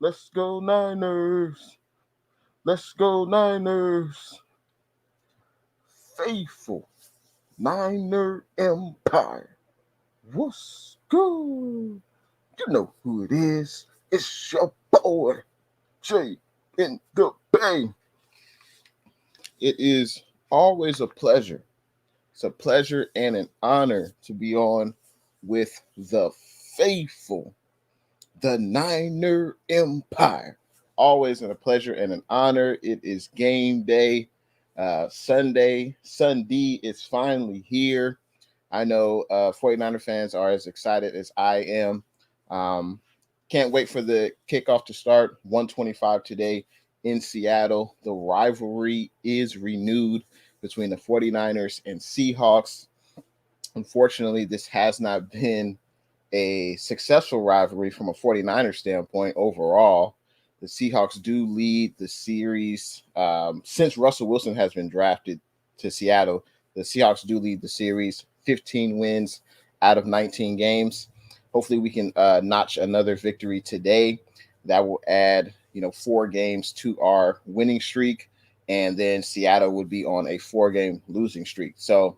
Let's go Niners. Let's go Niners. Faithful Niner Empire. What's good? You know who it is. It's your boy, Jay in the Bay. It is always a pleasure. It's a pleasure and an honor to be on with the faithful, the Niner Empire. Always a pleasure and an honor. It is game day. Sunday is finally here. I know 49er fans are as excited as I am. Can't wait for the kickoff to start. 125 today in Seattle. The rivalry is renewed between the 49ers and Seahawks. Unfortunately, this has not been a successful rivalry from a 49er standpoint overall. The Seahawks do lead the series. Since Russell Wilson has been drafted to Seattle, the Seahawks do lead the series, 15 wins out of 19 games. Hopefully we can notch another victory today. That will add, 4 games to our winning streak. And then Seattle would be on a 4-game losing streak. So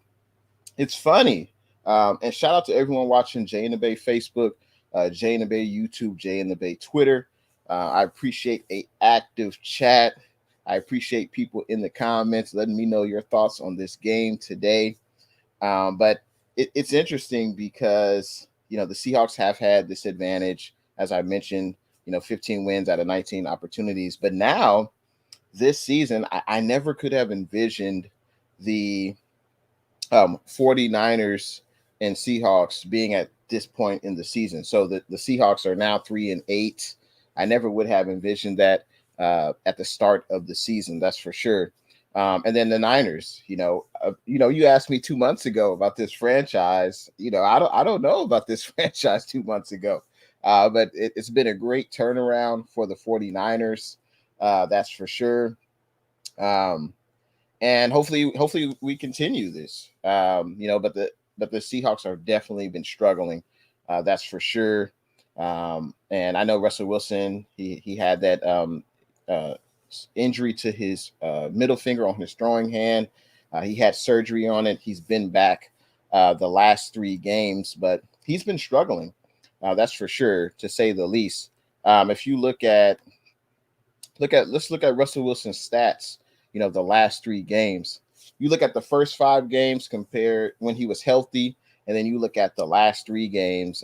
it's funny. And shout out to everyone watching Jay in the Bay Facebook, Jay in the Bay YouTube, Jay in the Bay Twitter. I appreciate a active chat. I appreciate people in the comments letting me know your thoughts on this game today. But it's interesting because, the Seahawks have had this advantage, as I mentioned, 15 wins out of 19 opportunities. But now this season, I never could have envisioned the 49ers and Seahawks being at this point in the season. So the Seahawks are now 3-8. I never would have envisioned that at the start of the season. That's for sure. And then the Niners, you asked me 2 months ago about this franchise. I don't know about this franchise 2 months ago, but it's been a great turnaround for the 49ers. That's for sure. And hopefully we continue this. But the Seahawks have definitely been struggling. That's for sure. And I know Russell Wilson, he had that injury to his middle finger on his throwing hand. He had surgery on it. He's been back the last 3 games, but he's been struggling. That's for sure, to say the least. If you let's look at Russell Wilson's stats. The last 3 games. You look at the first 5 games compared when he was healthy, and then you look at the last 3 games.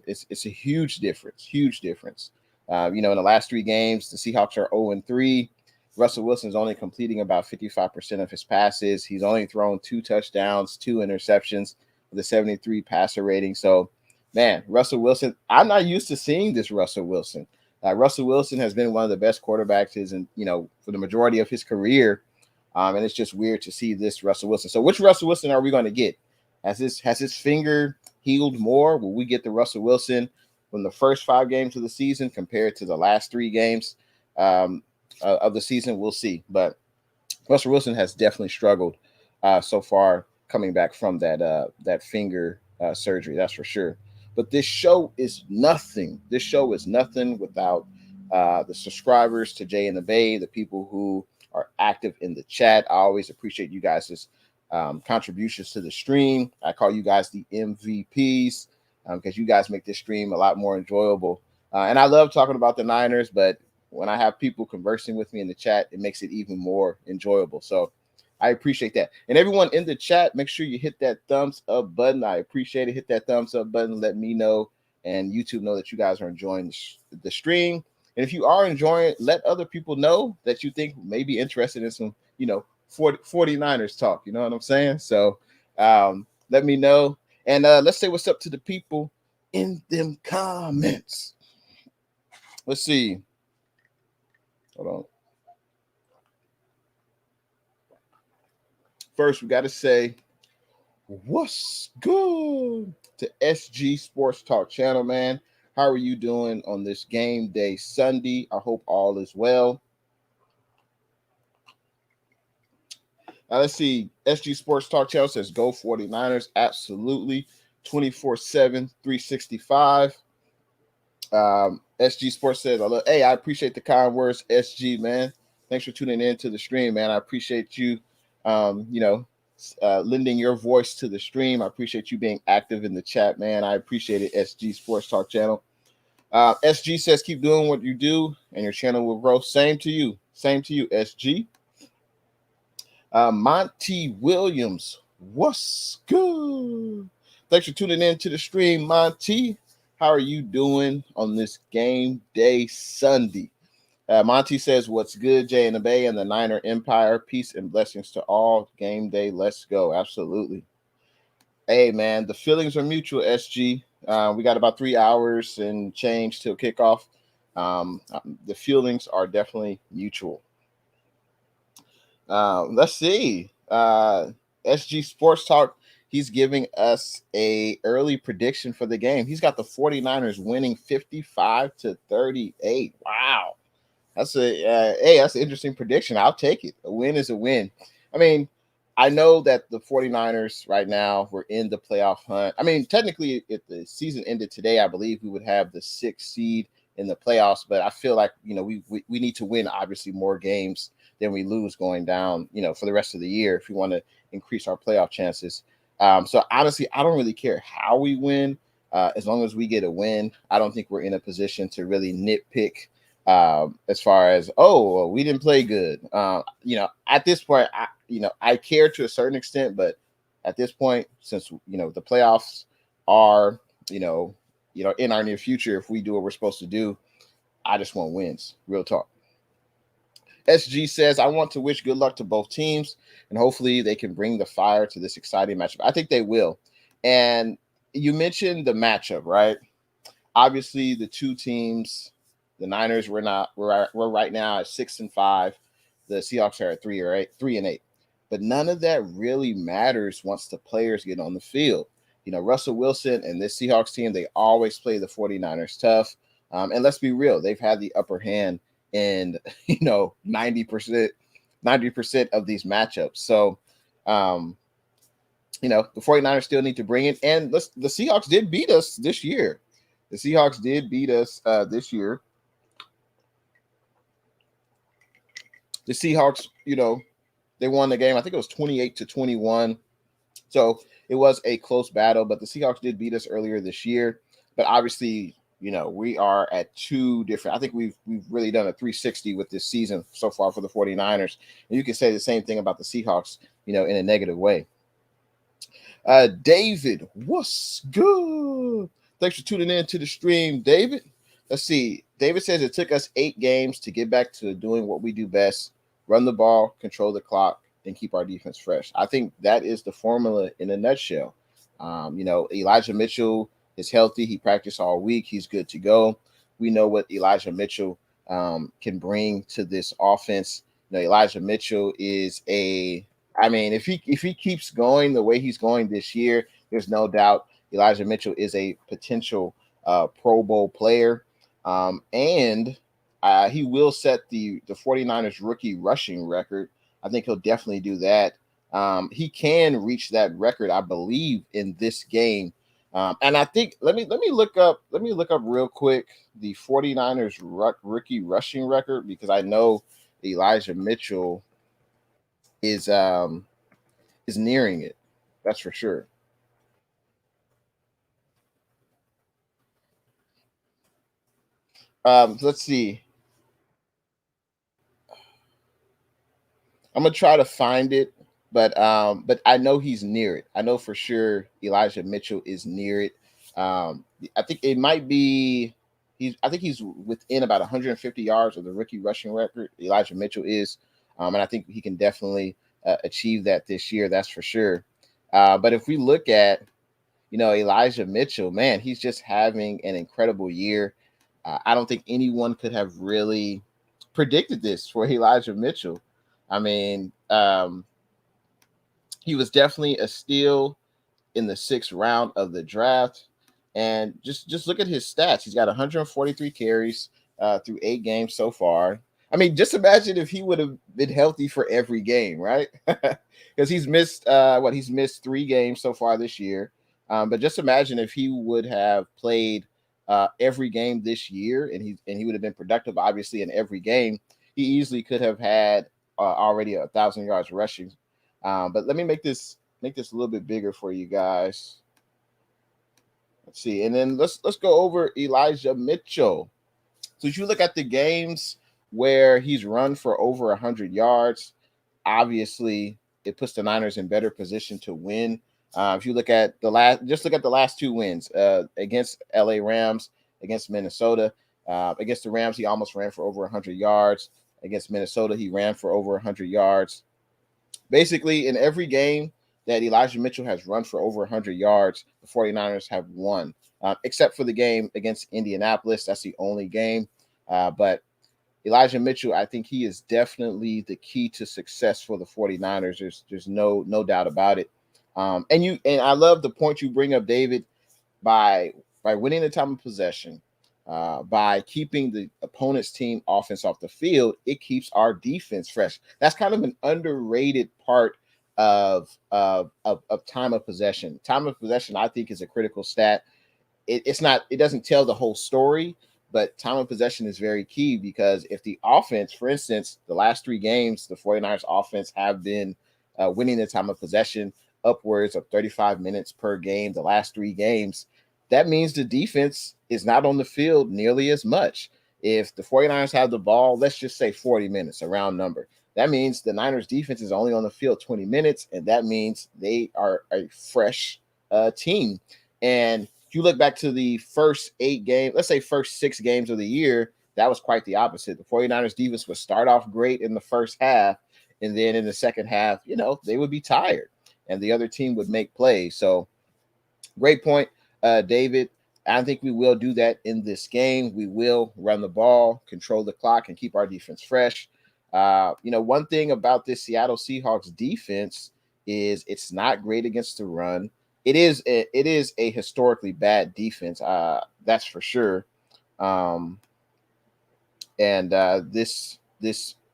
It's a huge difference. Huge difference. In the last 3 games, the Seahawks are 0-3. Russell Wilson's only completing about 55% of his passes. He's only thrown 2 touchdowns, 2 interceptions with a 73 passer rating. So, man, Russell Wilson, I'm not used to seeing this Russell Wilson. Russell Wilson has been one of the best quarterbacks for the majority of his career. And it's just weird to see this Russell Wilson. So which Russell Wilson are we going to get? Has his finger healed more? Will we get the Russell Wilson from the first 5 games of the season compared to the last 3 games of the season? We'll see. But Russell Wilson has definitely struggled so far coming back from that finger surgery. That's for sure. But this show is nothing. This show is nothing without the subscribers to Jay in the Bay, the people who are active in the chat. I always appreciate you guys' contributions to the stream. I call you guys the MVPs because you guys make this stream a lot more enjoyable. And I love talking about the Niners, but when I have people conversing with me in the chat, it makes it even more enjoyable. So I appreciate that. And everyone in the chat, make sure you hit that thumbs up button. I appreciate it. Hit that thumbs up button. Let me know and YouTube know that you guys are enjoying the stream. And if you are enjoying it, let other people know that you think may be interested in some, 49ers talk. You know what I'm saying? So let me know. And let's say what's up to the people in them comments. Let's see. Hold on. First, we got to say, what's good to SG Sports Talk channel, man? How are you doing on this game day Sunday? I hope all is well. Let's see. SG Sports Talk channel says, go 49ers. Absolutely. 24/7, 365. SG Sports says, hey, I appreciate the kind words, SG, man. Thanks for tuning in to the stream, man. I appreciate you, lending your voice to the stream. I appreciate you being active in the chat, man. I appreciate it, SG Sports Talk channel. SG says, keep doing what you do and your channel will grow. Same to you, SG. Monty Williams, what's good? Thanks for tuning in to the stream, Monty. How are you doing on this game day Sunday? Monty says, what's good, Jay and the Bay and the Niner Empire? Peace and blessings to all. Game day, let's go. Absolutely. Hey, man, the feelings are mutual, SG. We got about 3 hours and change till kickoff. The feelings are definitely mutual. Let's see. SG Sports Talk, he's giving us a early prediction for the game. He's got the 49ers winning 55-38. Wow. That's that's an interesting prediction. I'll take it. A win is a win. I mean, I know that the 49ers right now were in the playoff hunt. I mean, technically, if the season ended today, I believe we would have the 6th seed in the playoffs. But I feel like, we need to win, obviously, more games than we lose going down, for the rest of the year if we want to increase our playoff chances. So, honestly, I don't really care how we win. As long as we get a win, I don't think we're in a position to really nitpick as far as, we didn't play good. At this point, I care to a certain extent, but at this point, since, the playoffs are, in our near future, if we do what we're supposed to do, I just want wins. Real talk. SG says, I want to wish good luck to both teams, and hopefully they can bring the fire to this exciting matchup. I think they will. And you mentioned the matchup, right? Obviously, the two teams, the Niners we're right now at 6-5. The Seahawks are at 3-8. But none of that really matters once the players get on the field. Russell Wilson and this Seahawks team, they always play the 49ers tough. And let's be real, they've had the upper hand in 90% of these matchups. So the 49ers still need to bring it. And the Seahawks did beat us this year. The Seahawks did beat us this year. The Seahawks, they won the game. I think it was 28-21. So it was a close battle, but the Seahawks did beat us earlier this year. But obviously, we are at two different. I think we've really done a 360 with this season so far for the 49ers. And you can say the same thing about the Seahawks, in a negative way. David, what's good? Thanks for tuning in to the stream, David. Let's see. David says it took us 8 games to get back to doing what we do best: run the ball, control the clock, and keep our defense fresh. I think that is the formula in a nutshell. Elijah Mitchell is healthy. He practiced all week. He's good to go. We know what Elijah Mitchell can bring to this offense. Elijah Mitchell is if he keeps going the way he's going this year, there's no doubt Elijah Mitchell is a potential Pro Bowl player. And he will set the 49ers rookie rushing record. I think he'll definitely do that. He can reach that record, I believe, in this game. And I think let me look up real quick the 49ers rookie rushing record, because I know Elijah Mitchell is nearing it. That's for sure. Let's see. I'm gonna try to find it, but I know he's near it. I know for sure Elijah Mitchell is near it. I think it might be I think he's within about 150 yards of the rookie rushing record. Elijah Mitchell is, and I think he can definitely achieve that this year. That's for sure. But if we look at Elijah Mitchell, man, he's just having an incredible year. I don't think anyone could have really predicted this for Elijah Mitchell. I mean, he was definitely a steal in the 6th round of the draft. And just look at his stats. He's got 143 carries through 8 games so far. I mean, just imagine if he would have been healthy for every game, right? Because he's missed he's missed 3 games so far this year. But just imagine if he would have played every game this year, and he would have been productive, obviously, in every game. He easily could have had already 1,000 yards rushing. But let me make this a little bit bigger for you guys. Let's see, and then let's go over Elijah Mitchell. So if you look at the games where he's run for over 100 yards, obviously it puts the Niners in better position to win. If you look at the last two wins against LA Rams, against Minnesota. Against the Rams, he almost ran for over 100 yards. Against Minnesota, he ran for over 100 yards. Basically, in every game that Elijah Mitchell has run for over 100 yards, the 49ers have won, except for the game against Indianapolis. That's the only game. But Elijah Mitchell, I think he is definitely the key to success for the 49ers. There's no doubt about it. And I love the point you bring up, David, by winning the time of possession, by keeping the opponent's team offense off the field, it keeps our defense fresh. That's kind of an underrated part of time of possession. Time of possession, I think, is a critical stat. It doesn't tell the whole story, but time of possession is very key, because if the offense, for instance, the last 3 games, the 49ers offense have been winning the time of possession upwards of 35 minutes per game, the last 3 games, that means the defense is not on the field nearly as much. If the 49ers have the ball, let's just say 40 minutes, a round number, that means the Niners defense is only on the field 20 minutes, and that means they are a fresh team. And if you look back to the first 8 games, let's say first 6 games of the year, that was quite the opposite. The 49ers defense would start off great in the first half, and then in the second half, they would be tired, and the other team would make plays. So great point, David. I think we will do that in this game. We will run the ball, control the clock, and keep our defense fresh. One thing about this Seattle Seahawks defense is it's not great against the run. It is a historically bad defense. That's for sure. This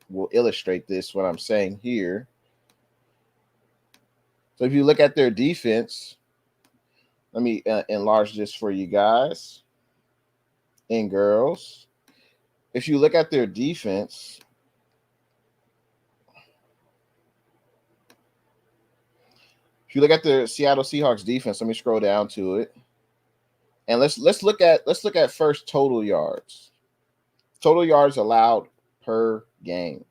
will illustrate this, what I'm saying here. So if you look at their defense, let me enlarge this for you guys and girls. If you look at their defense, if you look at the Seattle Seahawks defense, let me scroll down to it, and let's look at first total yards. Total yards allowed per game.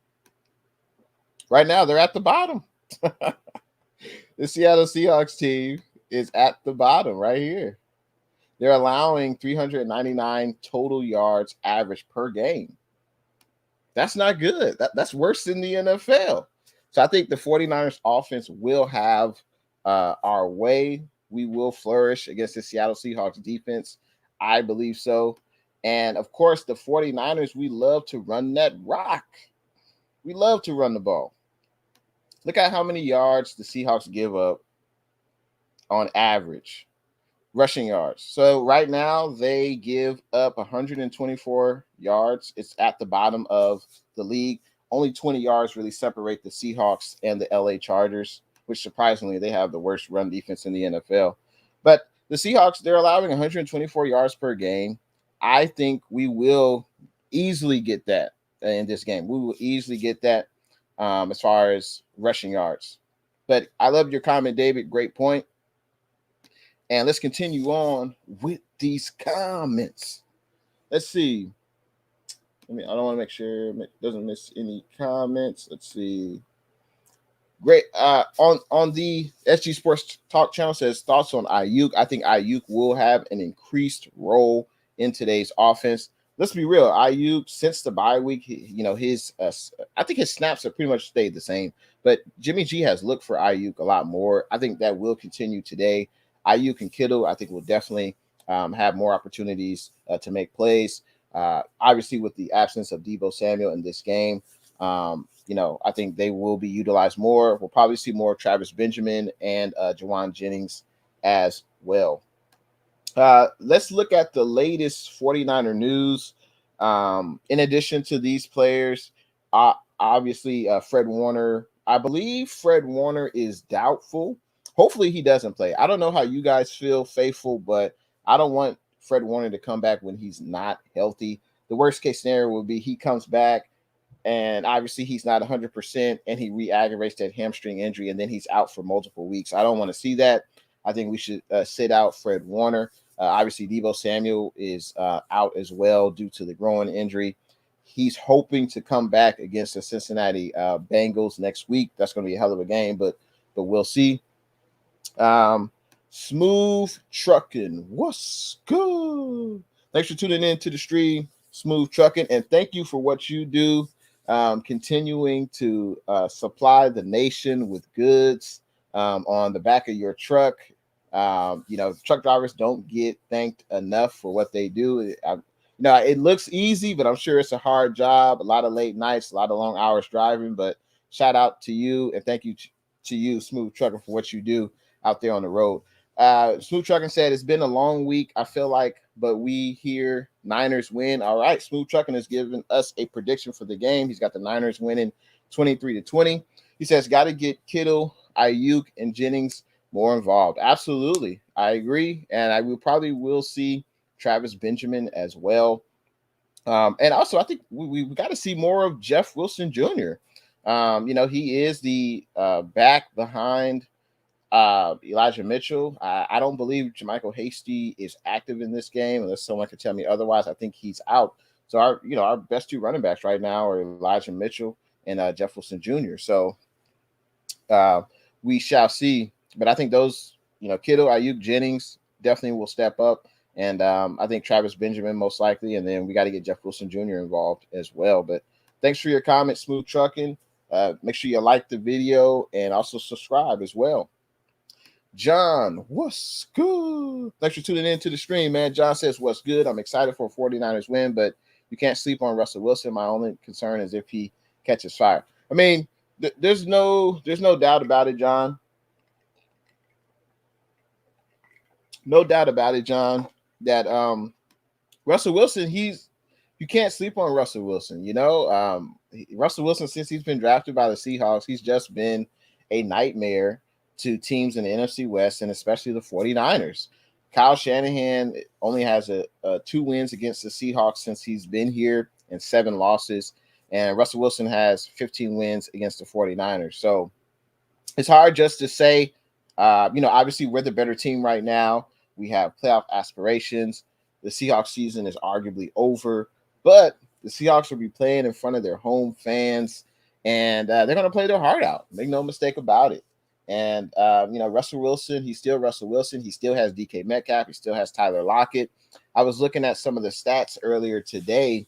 Right now, they're at the bottom. The Seattle Seahawks team is at the bottom right here. They're allowing 399 total yards average per game. That's not good. That's worse than the NFL. So I think the 49ers offense will have our way. We will flourish against the Seattle Seahawks defense. I believe so. And of course, the 49ers, we love to run that rock. We love to run the ball. Look at how many yards the Seahawks give up on average, rushing yards. So right now they give up 124 yards. It's at the bottom of the league. Only 20 yards really separate the Seahawks and the LA Chargers, which surprisingly, they have the worst run defense in the NFL. But the Seahawks, they're allowing 124 yards per game. I think we will easily get that in this game. We will easily get that as far as rushing yards. But I love your comment, David. Great point. And let's continue on with these comments. Let's see. I don't want to make sure it doesn't miss any comments. Let's see. Great. On the SG Sports Talk channel says thoughts on Ayuk. I think Ayuk will have an increased role in today's offense. Let's be real. Ayuk, since the bye week, I think his snaps have pretty much stayed the same. But Jimmy G has looked for Ayuk a lot more. I think that will continue today. Ayuk and Kittle, I think, will definitely have more opportunities to make plays. Obviously, with the absence of Deebo Samuel in this game, I think they will be utilized more. We'll probably see more Travis Benjamin and Jawan Jennings as well. Let's look at the latest 49er news. In addition to these players, obviously Fred Warner. I believe Fred Warner is doubtful. Hopefully he doesn't play. I don't know how you guys feel, Faithful, but I don't want Fred Warner to come back when he's not healthy. The worst case scenario would be he comes back and obviously he's not 100% and he re-aggravates that hamstring injury and then he's out for multiple weeks. I don't want to see that. I think we should sit out Fred Warner. Obviously, Deebo Samuel is out as well due to the groin injury. He's hoping to come back against the Cincinnati Bengals next week. That's going to be a hell of a game, but we'll see. Smooth Trucking, what's good? Thanks for tuning in to the stream, Smooth Trucking, and thank you for what you do, continuing to supply the nation with goods on the back of your truck. Truck drivers don't get thanked enough for what they do. It looks easy, but I'm sure it's a hard job. A lot of late nights, a lot of long hours driving. But shout out to you and thank you to you, Smooth Trucking, for what you do out there on the road. Smooth Trucking said it's been a long week, I feel like, but we hear Niners win. All right, Smooth Trucking has given us a prediction for the game. He's got the Niners winning 23-20. He says, got to get Kittle, Ayuk, and Jennings more involved. Absolutely, I agree, and I will see Travis Benjamin as well. And also, I think we got to see more of Jeff Wilson Jr. He is the back behind Elijah Mitchell. I don't believe Jermichael Hasty is active in this game unless someone could tell me otherwise. I think he's out. So our best two running backs right now are Elijah Mitchell and Jeff Wilson Jr. So we shall see. But I think those, Kittle, Ayuk, Jennings definitely will step up. And I think Travis Benjamin most likely. And then we got to get Jeff Wilson Jr. involved as well. But thanks for your comment, Smooth Trucking. Make sure you like the video and also subscribe as well. John, what's good? Thanks for tuning in to the stream, man. John says, what's good? I'm excited for a 49ers win, but you can't sleep on Russell Wilson. My only concern is if he catches fire. I mean, there's no doubt about it, John. No doubt about it, John, that Russell Wilson, you can't sleep on Russell Wilson. Russell Wilson, since he's been drafted by the Seahawks, he's just been a nightmare to teams in the NFC West and especially the 49ers. Kyle Shanahan only has 2 wins against the Seahawks since he's been here and 7 losses. And Russell Wilson has 15 wins against the 49ers. So it's hard just to say, obviously we're the better team right now. We have playoff aspirations. The Seahawks season is arguably over, but the Seahawks will be playing in front of their home fans, and they're going to play their heart out. Make no mistake about it. And, Russell Wilson, he's still Russell Wilson. He still has DK Metcalf. He still has Tyler Lockett. I was looking at some of the stats earlier today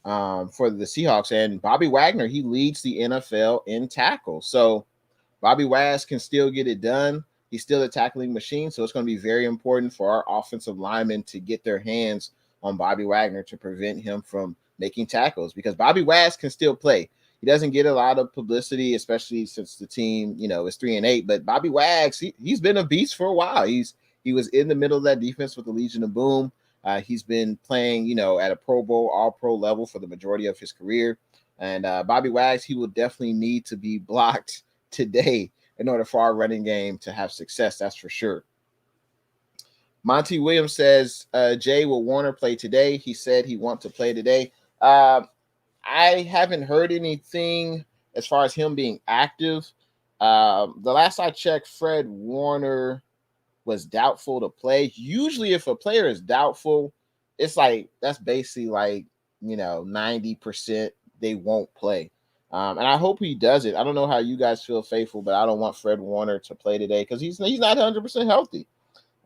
for the Seahawks, and Bobby Wagner, he leads the NFL in tackles. So Bobby Waz can still get it done. He's still a tackling machine, so it's going to be very important for our offensive linemen to get their hands on Bobby Wagner to prevent him from making tackles because Bobby Waz can still play. He doesn't get a lot of publicity, especially since the team, is 3-8. But Bobby Wags, he's been a beast for a while. He was in the middle of that defense with the Legion of Boom. He's been playing, at a Pro Bowl, All-Pro level for the majority of his career. And Bobby Wags, he will definitely need to be blocked today in order for our running game to have success. That's for sure. Monty Williams says, Jay, will Warner play today? He said he wants to play today. I haven't heard anything as far as him being active. The last I checked, Fred Warner was doubtful to play. Usually if a player is doubtful, it's like that's basically like 90% they won't play. And I hope he does it. I don't know how you guys feel, Faithful, but I don't want Fred Warner to play today because he's not 100% healthy.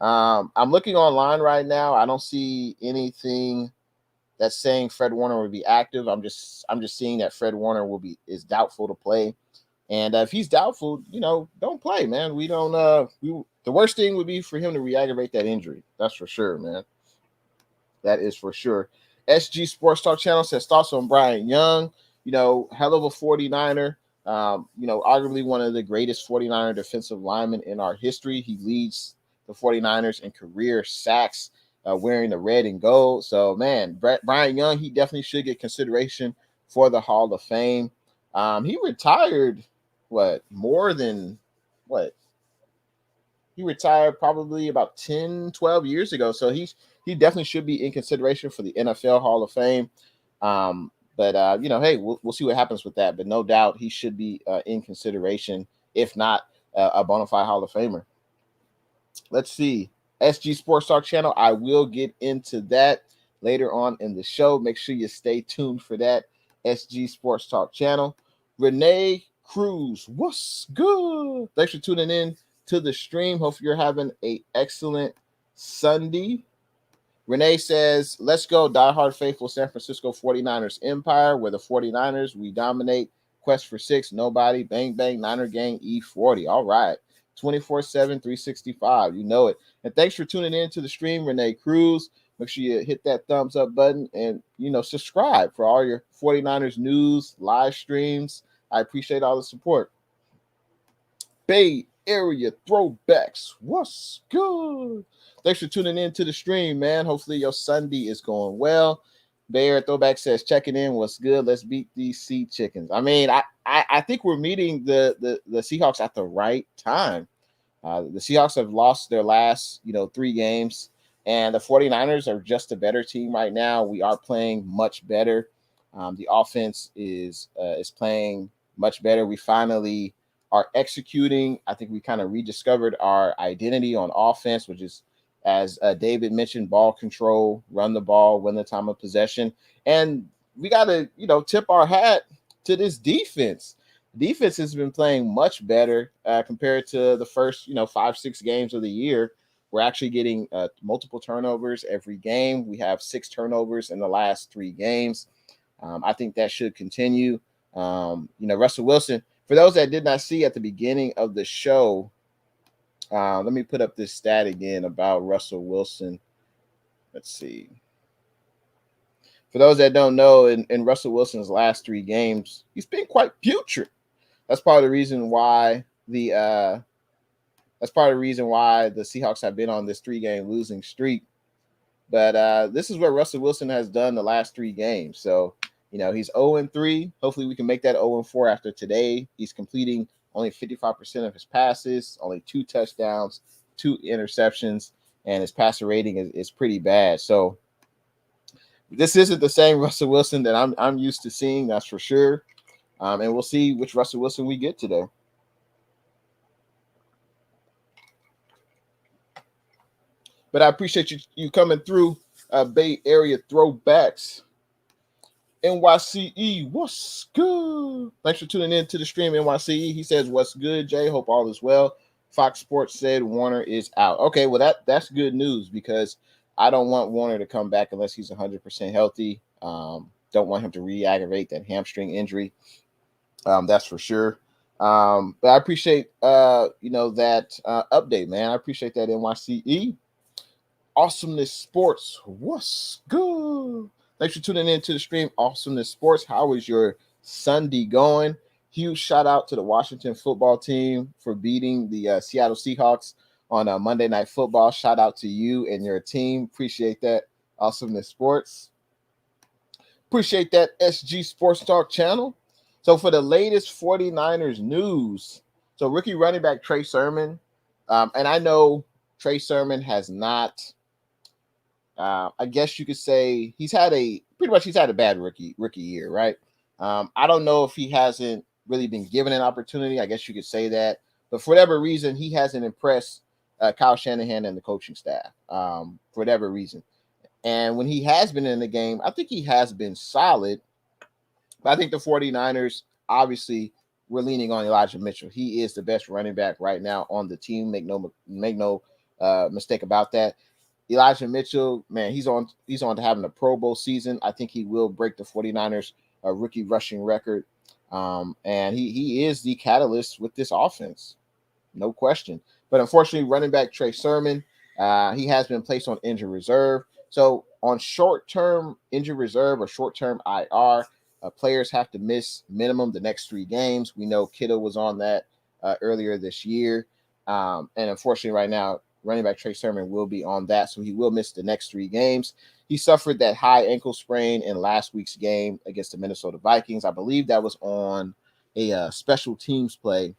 I'm looking online right now. I don't see anything that's saying Fred Warner will be active. I'm just seeing that Fred Warner is doubtful to play. And if he's doubtful, don't play, man. We don't the worst thing would be for him to re-aggravate that injury. That's for sure, man. That is for sure. SG Sports Talk Channel says thoughts on Brian Young. Hell of a 49er. Arguably one of the greatest 49er defensive linemen in our history. He leads the 49ers in career sacks, wearing the red and gold. So, man, Brian Young, he definitely should get consideration for the Hall of Fame. He retired, he retired probably about 10, 12 years ago. So he definitely should be in consideration for the NFL Hall of Fame. But hey, we'll see what happens with that. But no doubt he should be in consideration, if not a bona fide Hall of Famer. Let's see. SG Sports Talk channel. I will get into that later on in the show. Make sure you stay tuned for that. SG Sports Talk channel. Renee Cruz, what's good? Thanks for tuning in to the stream. Hope you're having an excellent Sunday. Renee says, let's go, diehard faithful San Francisco 49ers empire. Where the 49ers, we dominate. Quest for 6, nobody. Bang, bang, Niner gang, E40. All right. 24/7, 365. You know it. And thanks for tuning in to the stream, Renee Cruz. Make sure you hit that thumbs up button and, subscribe for all your 49ers news, live streams. I appreciate all the support. Bay Area Throwbacks. What's good? Thanks for tuning in to the stream, man. Hopefully your Sunday is going well. Bay Area Throwback says, checking in. What's good? Let's beat these Sea Chickens. I mean, I think we're meeting the Seahawks at the right time. The Seahawks have lost their last, 3 games, and the 49ers are just a better team right now. We are playing much better. The offense is playing much better. We finally are executing. I think we kind of rediscovered our identity on offense, which is, as David mentioned, ball control, run the ball, win the time of possession. And we got to, tip our hat to this defense. Defense has been playing much better compared to the first, 5-6 games of the year. We're actually getting multiple turnovers every game. We have 6 turnovers in the last 3 games. I think that should continue. Russell Wilson, for those that did not see at the beginning of the show, let me put up this stat again about Russell Wilson. Let's see. For those that don't know, in Russell Wilson's last 3 games, he's been quite putrid. That's part of the reason why the Seahawks have been on this 3-game losing streak. But this is what Russell Wilson has done the last 3 games. So, he's 0-3. Hopefully we can make that 0-4 after today. He's completing only 55% of his passes, only 2 touchdowns, 2 interceptions, and his passer rating is pretty bad. So this isn't the same Russell Wilson that I'm used to seeing, that's for sure. And we'll see which Russell Wilson we get today. But I appreciate you coming through, Bay Area Throwbacks. NYCE, what's good? Thanks for tuning in to the stream, NYCE. He says, what's good, Jay? Hope all is well. Fox Sports said Warner is out. Okay, well, that's good news because I don't want Warner to come back unless he's 100% healthy. Don't want him to re-aggravate that hamstring injury. That's for sure. But I appreciate, that update, man. I appreciate that, NYCE. Awesomeness Sports, what's good? Thanks for tuning in to the stream, Awesomeness Sports. How is your Sunday going? Huge shout out to the Washington football team for beating the Seattle Seahawks on Monday Night Football. Shout out to you and your team. Appreciate that, Awesomeness Sports. Appreciate that, SG Sports Talk channel. So for the latest 49ers news, so rookie running back Trey Sermon, and I know Trey Sermon has not, I guess you could say he's had a bad rookie year, right? I don't know if he hasn't really been given an opportunity. I guess you could say that, but for whatever reason, he hasn't impressed Kyle Shanahan and the coaching staff for whatever reason. And when he has been in the game, I think he has been solid. But I think the 49ers, obviously, we're leaning on Elijah Mitchell. He is the best running back right now on the team. Make no mistake about that. Elijah Mitchell, man, he's on to having a Pro Bowl season. I think he will break the 49ers rookie rushing record. And he is the catalyst with this offense. No question. But unfortunately, running back Trey Sermon, he has been placed on injured reserve. So on short-term injured reserve or short-term IR, players have to miss minimum the next 3 games. We know Kittle was on that earlier this year. And unfortunately, right now, running back Trey Sermon will be on that, so he will miss the next 3 games. He suffered that high ankle sprain in last week's game against the Minnesota Vikings. I believe that was on a special teams play.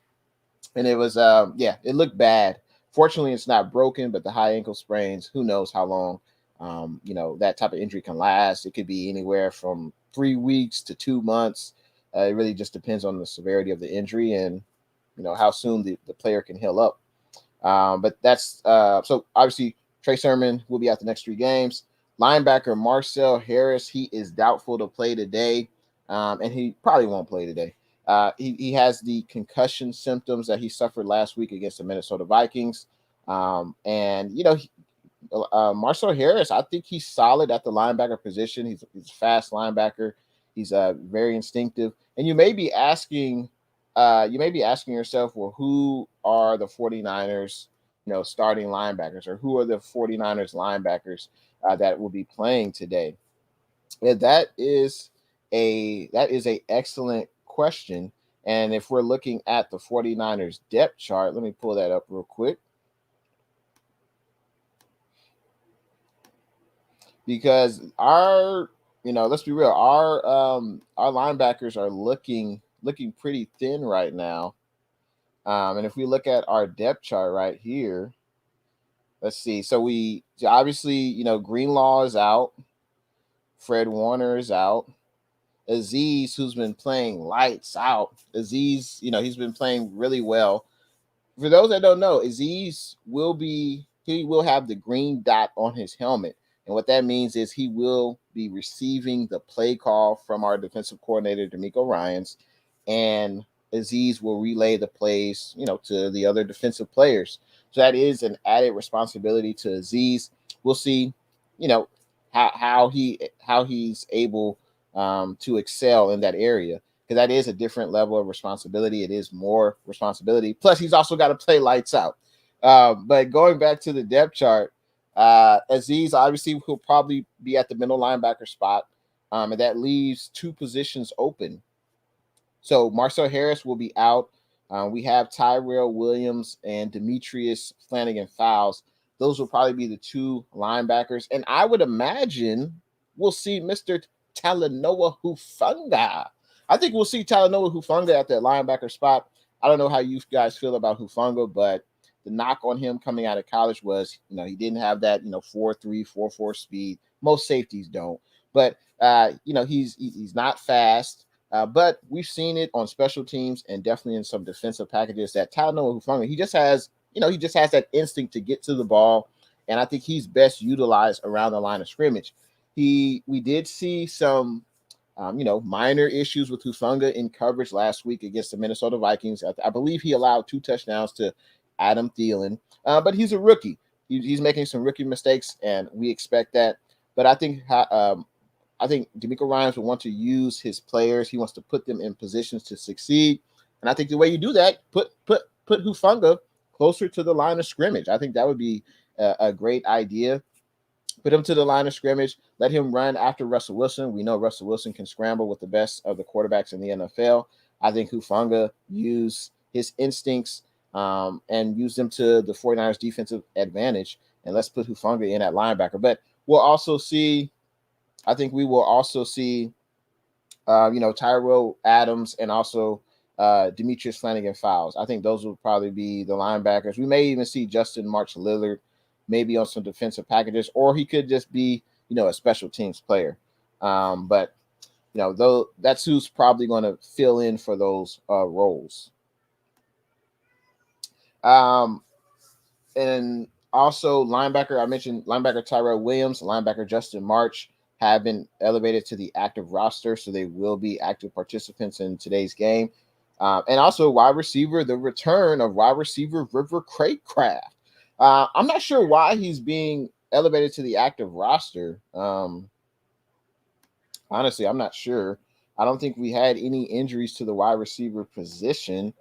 And it was, it looked bad Fortunately, it's not broken, but the high ankle sprains, who knows how long, that type of injury can last. It could be anywhere from 3 weeks to 2 months. It really just depends on the severity of the injury and, how soon the player can heal up. But that's so obviously Trey Sermon will be out the next 3 games. Linebacker Marcel Harris, he is doubtful to play today, and he probably won't play today. He has the concussion symptoms that he suffered last week against the Minnesota Vikings. And, Marcel Harris, I think he's solid at the linebacker position. He's a fast linebacker. He's very instinctive. And you may be asking yourself, well, who are the 49ers, starting linebackers, or who are the 49ers linebackers that will be playing today? Yeah, that is a excellent question. And if we're looking at the 49ers depth chart, let me pull that up real quick. Because let's be real, our linebackers are looking pretty thin right now. And if we look at our depth chart right here, let's see. So we obviously, Greenlaw is out, Fred Warner is out, Azeez, who's been playing lights out. Azeez, he's been playing really well. For those that don't know, Azeez he will have the green dot on his helmet. And what that means is he will be receiving the play call from our defensive coordinator, D'Amico Ryans, and Azeez will relay the plays, to the other defensive players. So that is an added responsibility to Azeez. We'll see, how he's able to excel in that area, because that is a different level of responsibility. It is more responsibility. Plus, he's also got to play lights out. But going back to the depth chart, Azeez obviously will probably be at the middle linebacker spot, and that leaves 2 positions open. So Marcel Harris will be out. We have Tyrell Williams and Demetrius Flanagan-Fowles. Those will probably be the 2 linebackers, and I would imagine we'll see Mr. Talanoa Hufanga. I think we'll see Talanoa Hufanga at that linebacker spot. I don't know how you guys feel about Hufanga, but the knock on him coming out of college was, he didn't have that, 4.3, 4.4 speed. Most safeties don't. But, he's not fast. But we've seen it on special teams and definitely in some defensive packages that Talanoa Hufanga, he just has that instinct to get to the ball. And I think he's best utilized around the line of scrimmage. We did see some, minor issues with Hufanga in coverage last week against the Minnesota Vikings. I believe he allowed 2 touchdowns to Adam Thielen, but he's a rookie. He's making some rookie mistakes, and we expect that. But I think D'Amico Ryans will want to use his players. He wants to put them in positions to succeed, and I think the way you do that, put Hufanga closer to the line of scrimmage. I think that would be a great idea. Put him to the line of scrimmage. Let him run after Russell Wilson. We know Russell Wilson can scramble with the best of the quarterbacks in the NFL. I think Hufanga use his instincts and use them to the 49ers defensive advantage. And let's put Hufanga in at linebacker. But we will also see Tyrell Adams and also Demetrius Flanagan-Fowles. I think those will probably be the linebackers. We may even see Justin March Lillard maybe on some defensive packages, or he could just be, a special teams player. But though that's who's probably going to fill in for those roles. And also linebacker, I mentioned linebacker Tyrell Williams, linebacker Justin March have been elevated to the active roster, so they will be active participants in today's game. And also wide receiver, the return of wide receiver River Craycraft. I'm not sure why he's being elevated to the active roster. Honestly, I'm not sure. I don't think we had any injuries to the wide receiver position.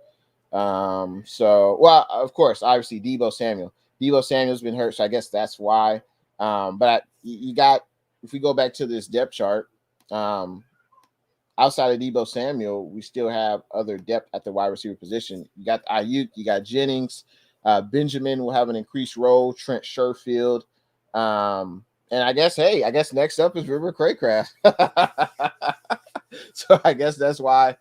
Of course, obviously Deebo Samuel's been hurt, so I guess that's why. But if we go back to this depth chart, outside of Deebo Samuel, we still have other depth at the wide receiver position. You got Ayuk, you got Jennings, Benjamin will have an increased role, Trent Sherfield. And I guess next up is River Craycraft. So I guess that's why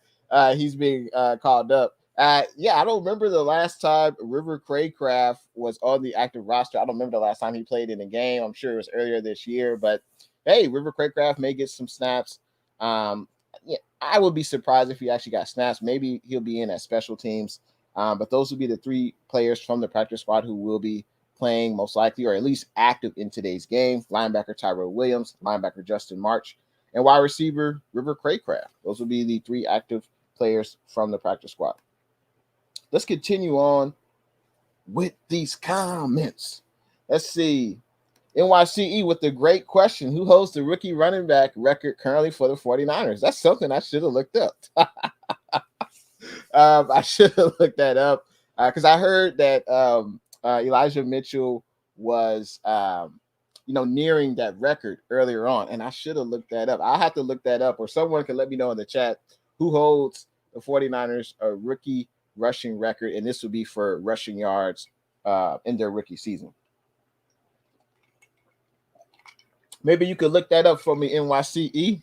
he's being called up Yeah, I don't remember the last time River Craycraft was on the active roster. I don't remember the last time he played in a game. I'm sure it was earlier this year, but hey, River Craycraft may get some snaps. Yeah, I would be surprised if he actually got snaps. Maybe he'll be in at special teams. But those would be the three players from the practice squad who will be playing most likely, or at least active in today's game. Linebacker Tyrell Williams, linebacker Justin March, and wide receiver River Craycraft. Those will be the three active players from the practice squad. Let's continue on with these comments. Let's see. NYCE with the great question. Who holds the rookie running back record currently for the 49ers? That's something I should have looked up. I should have looked that up because I heard that Elijah Mitchell was, nearing that record earlier on, and I should have looked that up. I'll have to look that up, or someone can let me know in the chat who holds the 49ers rookie rushing record, and this will be for rushing yards in their rookie season. Maybe you could look that up for me, NYCE.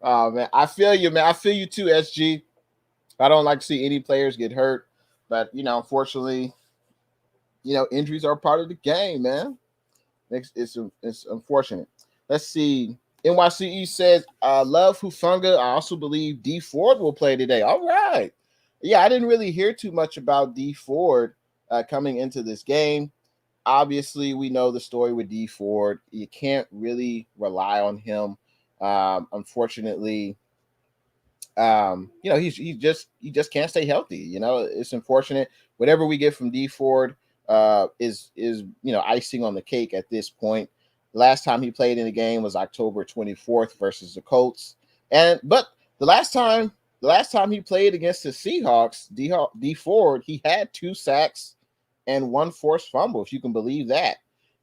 Oh, man. I feel you, man. I feel you too, SG. I don't like to see any players get hurt, but, unfortunately, injuries are part of the game, man. It's unfortunate. Let's see. NYCE says, love Hufanga. I also believe D Ford will play today. All right. Yeah, I didn't really hear too much about D Ford coming into this game. Obviously, we know the story with D Ford. You can't really rely on him. Unfortunately, he just can't stay healthy. It's unfortunate. Whatever we get from D Ford is icing on the cake at this point. Last time he played in the game was October 24th versus the Colts. But the last time he played against the Seahawks, D Ford, he had 2 sacks and 1 forced fumble, if you can believe that.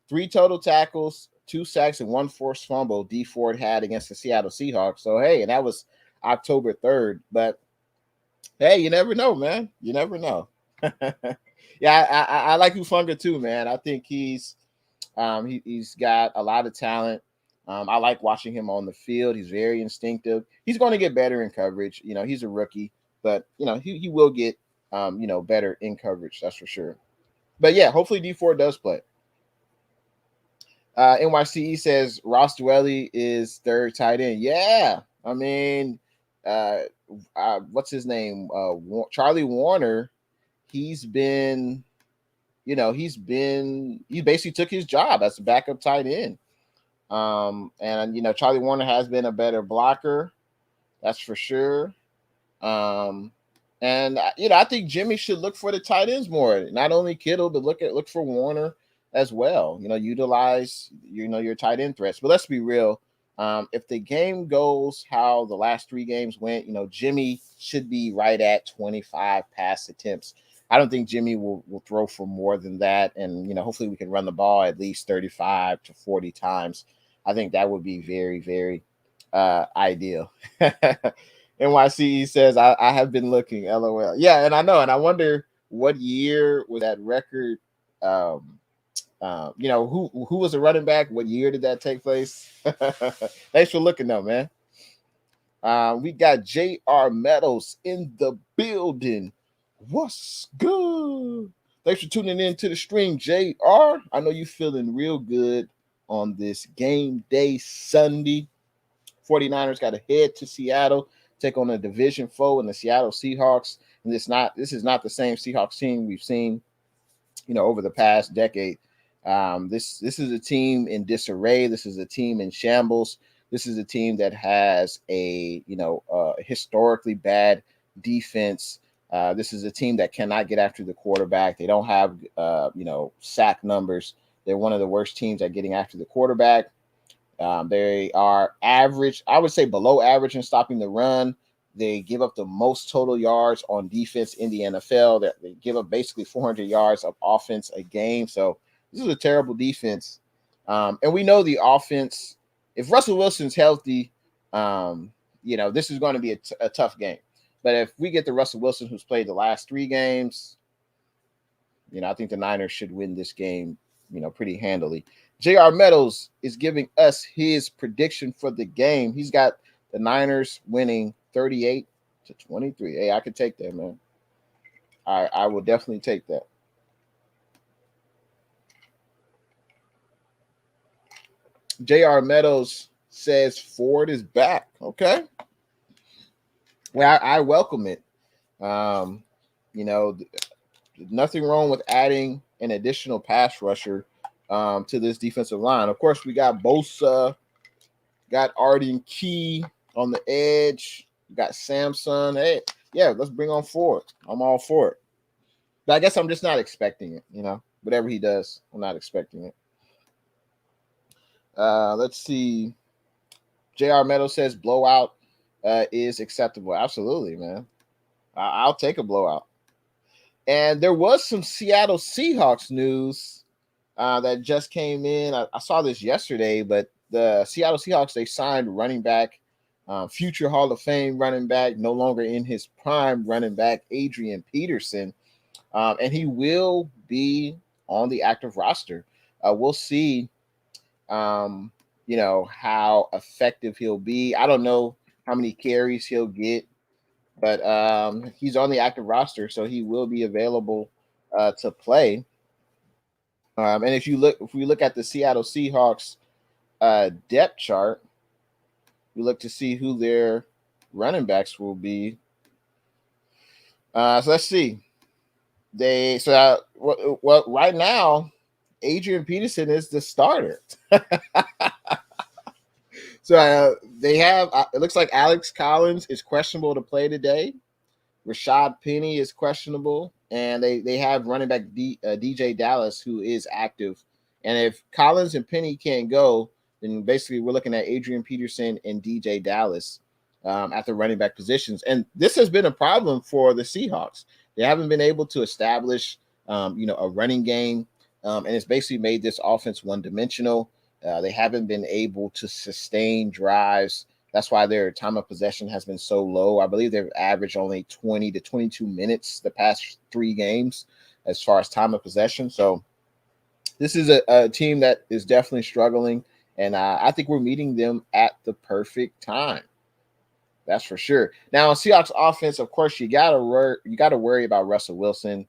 3 total tackles, 2 sacks, and 1 forced fumble D Ford had against the Seattle Seahawks. So, hey, and that was October 3rd. But, hey, you never know, man. You never know. Yeah, I like Hufanga too, man. I think he's got a lot of talent. I like watching him on the field. He's very instinctive. He's going to get better in coverage. He's a rookie, but, he will get, better in coverage. That's for sure. But, yeah, hopefully D Ford does play. NYCE says Ross Dwelly is third tight end. Yeah. I mean, what's his name? Charlie Warner. He basically took his job as a backup tight end. And Charlie Warner has been a better blocker. That's for sure. I think Jimmy should look for the tight ends more. Not only Kittle, but look for Warner as well. Utilize your tight end threats. But let's be real. If the game goes how the last 3 games went, Jimmy should be right at 25 pass attempts. I don't think Jimmy will throw for more than that. And, hopefully we can run the ball at least 35 to 40 times. I think that would be very, very ideal. NYCE says, I have been looking, LOL. Yeah, and I know. And I wonder what year was that record? Who was the running back? What year did that take place? Thanks for looking though, man. We got JR Meadows in the building. What's good? Thanks for tuning in to the stream, JR. I know you feeling real good on this game day Sunday. 49ers got to head to Seattle, take on a division foe in the Seattle Seahawks. And this is not the same Seahawks team we've seen, over the past decade. This is a team in disarray. This is a team in shambles. This is a team that has a historically bad defense. This is a team that cannot get after the quarterback. They don't have sack numbers. They're one of the worst teams at getting after the quarterback. They are average, I would say below average in stopping the run. They give up the most total yards on defense in the NFL. They give up basically 400 yards of offense a game. So this is a terrible defense. And we know the offense, if Russell Wilson's healthy, this is going to be a tough game. But if we get the Russell Wilson who's played the last 3 games, I think the Niners should win this game, pretty handily. JR Meadows is giving us his prediction for the game. He's got the Niners winning 38 to 23. Hey, I could take that, man. I will definitely take that. J.R. Meadows says Ford is back. Okay. Well, I welcome it. You know, nothing wrong with adding an additional pass rusher to this defensive line. Of course, we got Bosa, got Arden Key on the edge, we got Samson. Hey, yeah, let's bring on Ford. I'm all for it. But I guess I'm just not expecting it, you know. Whatever he does, I'm not expecting it. Let's see. J.R. Meadows says blowout is acceptable. Absolutely, man. I'll take a blowout. And there was some Seattle Seahawks news that just came in. I saw this yesterday, but the Seattle Seahawks, they signed running back, future Hall of Fame running back, no longer in his prime running back, Adrian Peterson. And he will be on the active roster. We'll see, you know, how effective he'll be. I don't know how many carries he'll get, but he's on the active roster, so he will be available to play. And if we look at the Seattle Seahawks depth chart, we look to see who their running backs will be. So let's see. Well, right now, Adrian Peterson is the starter. So they have. It looks like Alex Collins is questionable to play today. Rashad Penny is questionable, and they have running back DJ Dallas, who is active. And if Collins and Penny can't go, then basically we're looking at Adrian Peterson and DJ Dallas at the running back positions. And this has been a problem for the Seahawks. They haven't been able to establish, you know, a running game, and it's basically made this offense one-dimensional. They haven't been able to sustain drives. That's why their time of possession has been so low. I believe they've averaged only 20 to 22 minutes the past 3 games as far as time of possession. So this is a team that is definitely struggling, and I think we're meeting them at the perfect time. That's for sure. Now, Seahawks offense, of course, you gotta worry about Russell Wilson.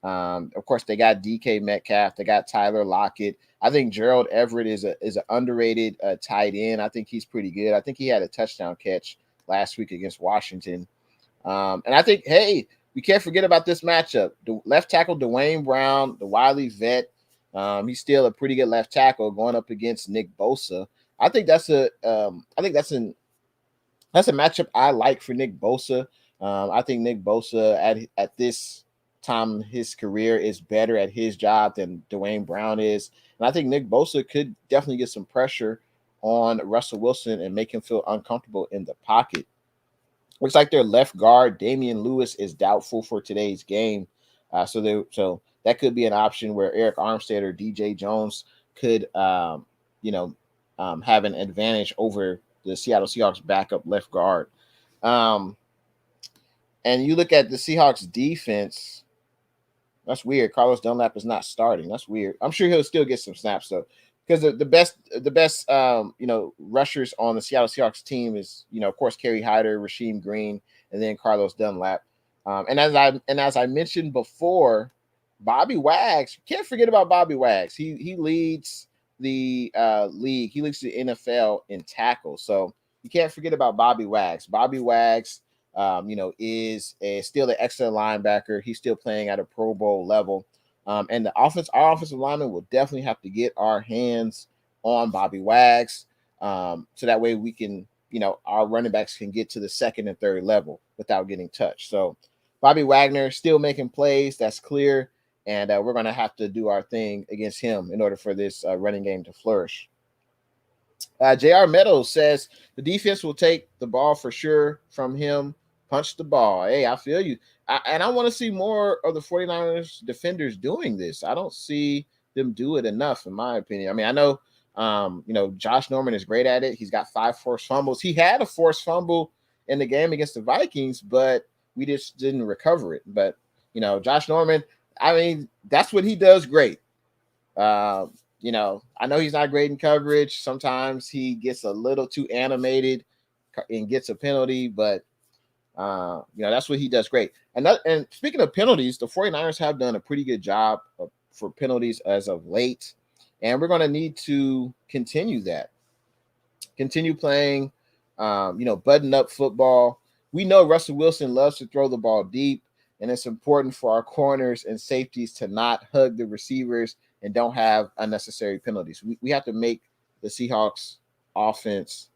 Of course, they got DK Metcalf, they got Tyler Lockett. I think Gerald Everett is an underrated tight end. I think he's pretty good. I think he had a touchdown catch last week against Washington. And I think, hey, we can't forget about this matchup. The left tackle Dwayne Brown, the wily vet, he's still a pretty good left tackle going up against Nick Bosa. I think that's a matchup I like for Nick Bosa. I think Nick Bosa at this time his career is better at his job than Dwayne Brown is. And I think Nick Bosa could definitely get some pressure on Russell Wilson and make him feel uncomfortable in the pocket. Looks like their left guard, Damian Lewis, is doubtful for today's game. So that could be an option where Eric Armstead or DJ Jones could, have an advantage over the Seattle Seahawks backup left guard. And you look at the Seahawks defense. That's weird. Carlos Dunlap is not starting. That's weird. I'm sure he'll still get some snaps though, because the best rushers on the Seattle Seahawks team is, of course, Kerry Hyder, Rasheem Green, and then Carlos Dunlap. And as I mentioned before, Bobby Wags, can't forget about Bobby Wags. He leads the league. He leads the NFL in tackles. So you can't forget about Bobby Wags. Bobby Wags is still an excellent linebacker. He's still playing at a Pro Bowl level. And our offensive linemen will definitely have to get our hands on Bobby Wags. So that way we can, our running backs can get to the second and third level without getting touched. So Bobby Wagner still making plays. That's clear. And we're going to have to do our thing against him in order for this running game to flourish. J.R. Meadows says the defense will take the ball for sure from him. Punch the ball. Hey, I feel you. And I want to see more of the 49ers defenders doing this. I don't see them do it enough, in my opinion. I mean, I know, Josh Norman is great at it. He's got 5 forced fumbles. He had a forced fumble in the game against the Vikings, but we just didn't recover it. But, Josh Norman, I mean, that's what he does great. I know he's not great in coverage. Sometimes he gets a little too animated and gets a penalty, but That's what he does great. And speaking of penalties, the 49ers have done a pretty good job for penalties as of late. And we're going to need to continue that. Continue playing, button up football. We know Russell Wilson loves to throw the ball deep, and it's important for our corners and safeties to not hug the receivers and don't have unnecessary penalties. We have to make the Seahawks offense,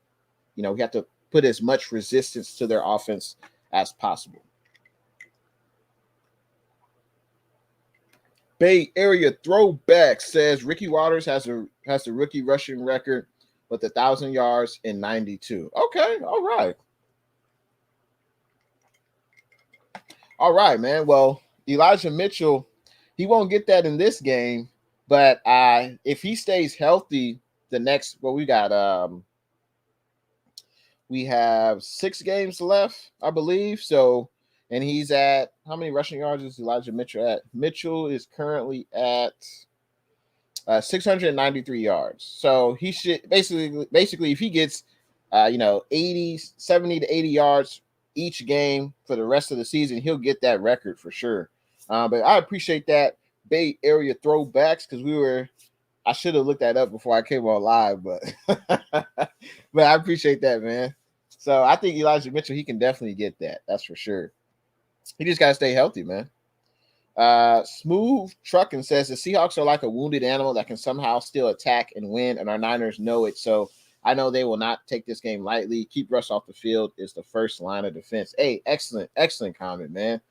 we have to put as much resistance to their offense as possible. Bay Area Throwback says Ricky Waters has the rookie rushing record with 1,000 yards in 92. Okay, all right. All right, man. Well, Elijah Mitchell, he won't get that in this game, but if he stays healthy, we have 6 games left, I believe. So, and he's at how many rushing yards is Elijah Mitchell at? Mitchell is currently at 693 yards. So he should basically if he gets 70 to 80 yards each game for the rest of the season, he'll get that record for sure. But I appreciate that Bay Area throwbacks because I should have looked that up before I came on live, but but I appreciate that, man. So I think Elijah Mitchell, he can definitely get that. That's for sure. He just got to stay healthy, man. Smooth Trucking says the Seahawks are like a wounded animal that can somehow still attack and win, and our Niners know it. So I know they will not take this game lightly. Keep Russ off the field is the first line of defense. Hey, excellent comment, man.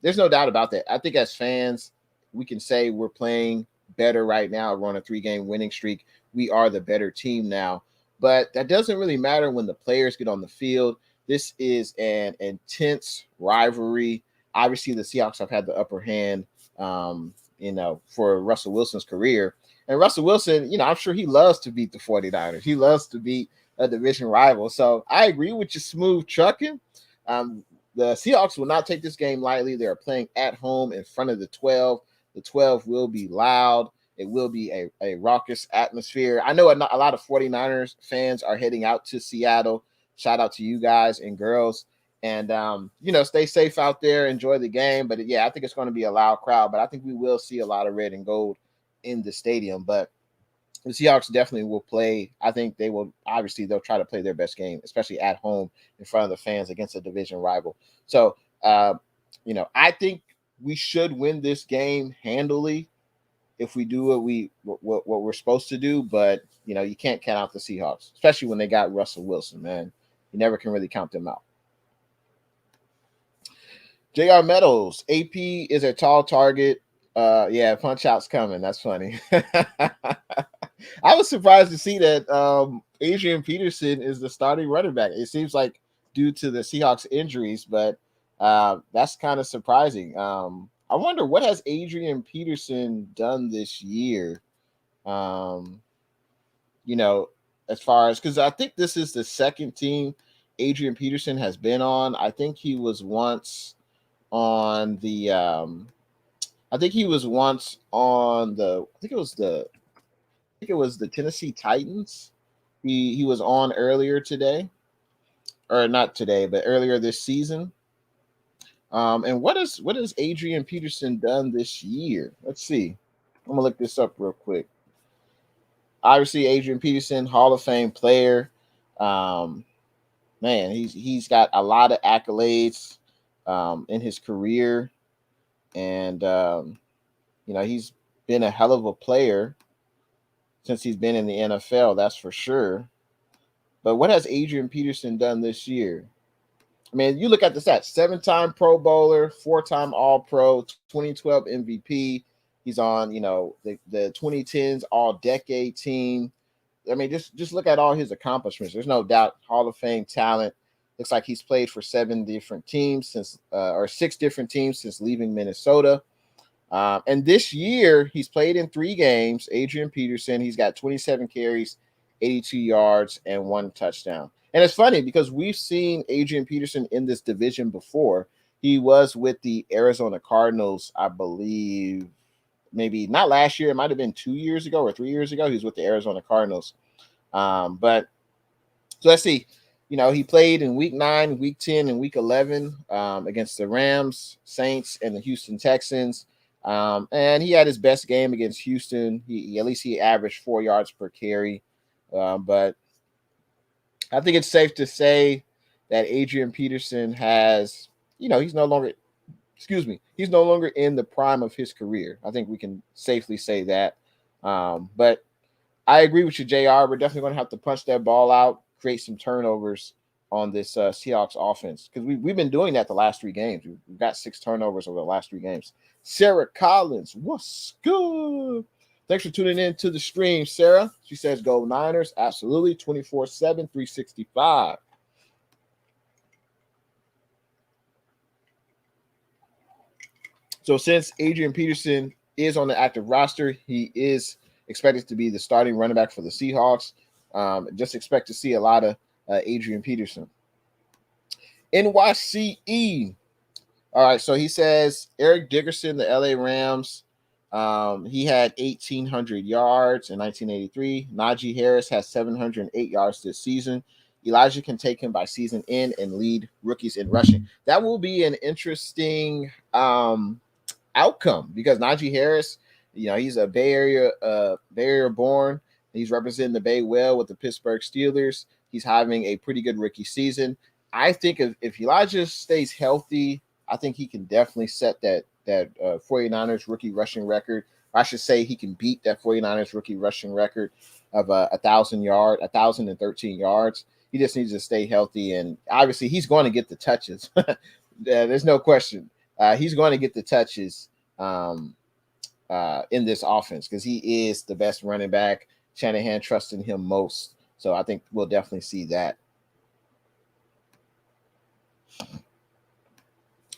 There's no doubt about that. I think as fans, we can say we're playing better right now. We're on a 3-game winning streak. We are the better team now. But that doesn't really matter when the players get on the field. This is an intense rivalry. Obviously, the Seahawks have had the upper hand, for Russell Wilson's career. And Russell Wilson, I'm sure he loves to beat the 49ers. He loves to beat a division rival. So I agree with you, Smooth Trucking. The Seahawks will not take this game lightly. They are playing at home in front of the 12. The 12 will be loud. It will be a raucous atmosphere. I know a lot of 49ers fans are heading out to Seattle. Shout out to you guys and girls. And, stay safe out there. Enjoy the game. But, yeah, I think it's going to be a loud crowd. But I think we will see a lot of red and gold in the stadium. But the Seahawks definitely will play. I think they'll try to play their best game, especially at home in front of the fans against a division rival. So, I think we should win this game handily if we do what we're supposed to do. But, you can't count out the Seahawks, especially when they got Russell Wilson, man. You never can really count them out. JR Meadows, AP is a tall target. Yeah, punch out's coming. That's funny. I was surprised to see that Adrian Peterson is the starting running back. It seems like due to the Seahawks injuries, but that's kind of surprising. I wonder what has Adrian Peterson done this year? As far as, because I think this is the second team Adrian Peterson has been on. I think he was once on the I think it was the Tennessee Titans. He was on earlier today, or not today, but earlier this season. And what has Adrian Peterson done this year? Let's see. I'm gonna look this up real quick. Obviously, Adrian Peterson, Hall of Fame player. Man, he's got a lot of accolades in his career, and he's been a hell of a player since he's been in the NFL. That's for sure. But what has Adrian Peterson done this year? I mean, you look at the stats: 7-time Pro Bowler, 4-time All-Pro, 2012 MVP. He's on, the 2010s All-Decade team. I mean, just look at all his accomplishments. There's no doubt Hall of Fame talent. Looks like he's played for 6 different teams since leaving Minnesota. And this year, he's played in 3 games. Adrian Peterson, he's got 27 carries, 82 yards, and 1 touchdown. And it's funny because we've seen Adrian Peterson in this division before. He was with the Arizona Cardinals, I believe, maybe not last year. It might have been 2 years ago or 3 years ago. He was with the Arizona Cardinals. But so let's see. he played in week 9, week 10, and week 11 against the Rams, Saints, and the Houston Texans. And he had his best game against Houston. He at least he averaged 4 yards per carry. But I think it's safe to say that Adrian Peterson has, he's no longer, he's no longer in the prime of his career. I think we can safely say that. But I agree with you, JR. We're definitely going to have to punch that ball out, create some turnovers on this Seahawks offense, because we've been doing that the last 3 games. We've got 6 turnovers over the last 3 games. Sarah Collins, what's good? Thanks for tuning in to the stream, Sarah. She says, go Niners. Absolutely. 24/7, 365. So since Adrian Peterson is on the active roster, he is expected to be the starting running back for the Seahawks. Just expect to see a lot of Adrian Peterson. NYCE. All right, so he says Eric Dickerson, the LA Rams, he had 1,800 yards in 1983. Najee Harris has 708 yards this season. Elijah can take him by season end and lead rookies in rushing. That will be an interesting outcome, because Najee Harris, he's a Bay Area born. He's representing the Bay well with the Pittsburgh Steelers. He's having a pretty good rookie season. I think if Elijah stays healthy, I think he can definitely set that 49ers rookie rushing record. I should say he can beat that 49ers rookie rushing record of 1,013 yards. He just needs to stay healthy, and obviously he's going to get the touches. There's no question. He's going to get the touches in this offense, because he is the best running back. Shanahan trusts in him most. So I think we'll definitely see that.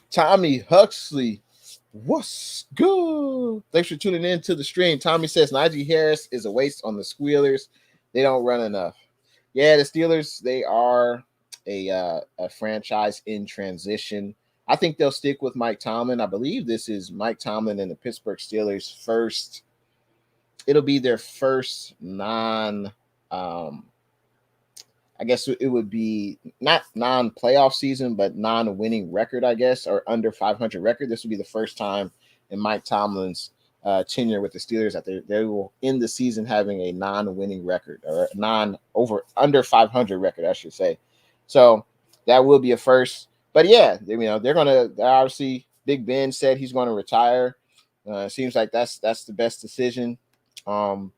Tommy Huxley, what's good? Thanks for tuning in to the stream. Tommy says Najee Harris is a waste on the Squealers. They don't run enough. Yeah, the Steelers, they are a franchise in transition. I think they'll stick with Mike Tomlin. I believe this is Mike Tomlin and the Pittsburgh Steelers' first. It'll be their first I guess it would be not non-playoff season, but non-winning record, I guess, or under 500 record. This would be the first time in Mike Tomlin's tenure with the Steelers that they will end the season having a non-winning record, or under 500 record, I should say. So that will be a first. But yeah, they're obviously, Big Ben said he's going to retire. Seems like that's the best decision. And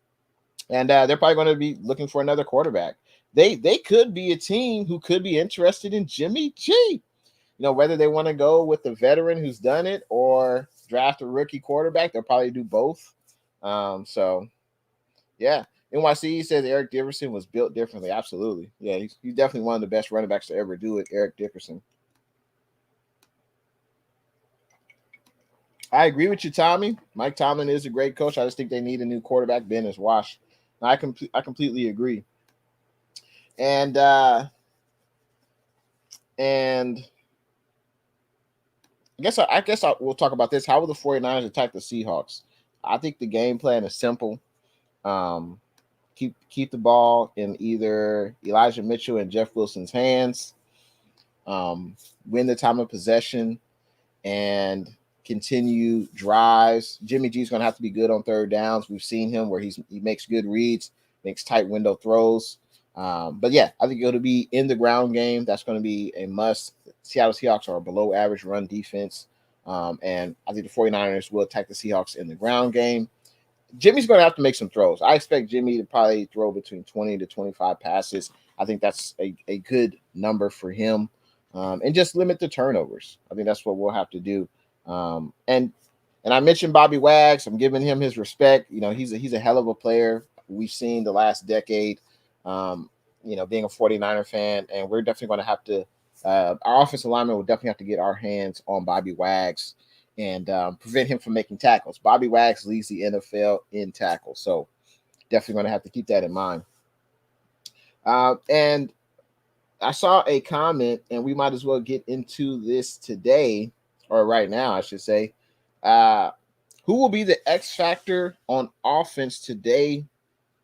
they're probably going to be looking for another quarterback. They could be a team who could be interested in Jimmy G. Whether they want to go with the veteran who's done it or draft a rookie quarterback, they'll probably do both. So, yeah. NYC says Eric Dickerson was built differently. Absolutely. Yeah, he's definitely one of the best running backs to ever do it, Eric Dickerson. I agree with you, Tommy. Mike Tomlin is a great coach. I just think they need a new quarterback. Ben is washed. I completely agree. And I guess we'll talk about this. How will the 49ers attack the Seahawks? I think the game plan is simple. Keep the ball in either Elijah Mitchell and Jeff Wilson's hands. Win the time of possession and continue drives. Jimmy G is going to have to be good on third downs. We've seen him where he makes good reads, makes tight window throws. But yeah, I think it'll be in the ground game. That's going to be a must. Seattle Seahawks are a below average run defense. And I think the 49ers will attack the Seahawks in the ground game. Jimmy's going to have to make some throws. I expect Jimmy to probably throw between 20 to 25 passes. I think that's a good number for him. And just limit the turnovers. I think that's what we'll have to do. And I mentioned Bobby Wags. I'm giving him his respect. He's a hell of a player. We've seen the last decade. Being a 49er fan, and we're definitely going to have to, our offensive lineman will definitely have to get our hands on Bobby Wags and prevent him from making tackles. Bobby Wags leads the NFL in tackles, so definitely going to have to keep that in mind. And I saw a comment, and we might as well get into this today, or right now, I should say. Who will be the X factor on offense today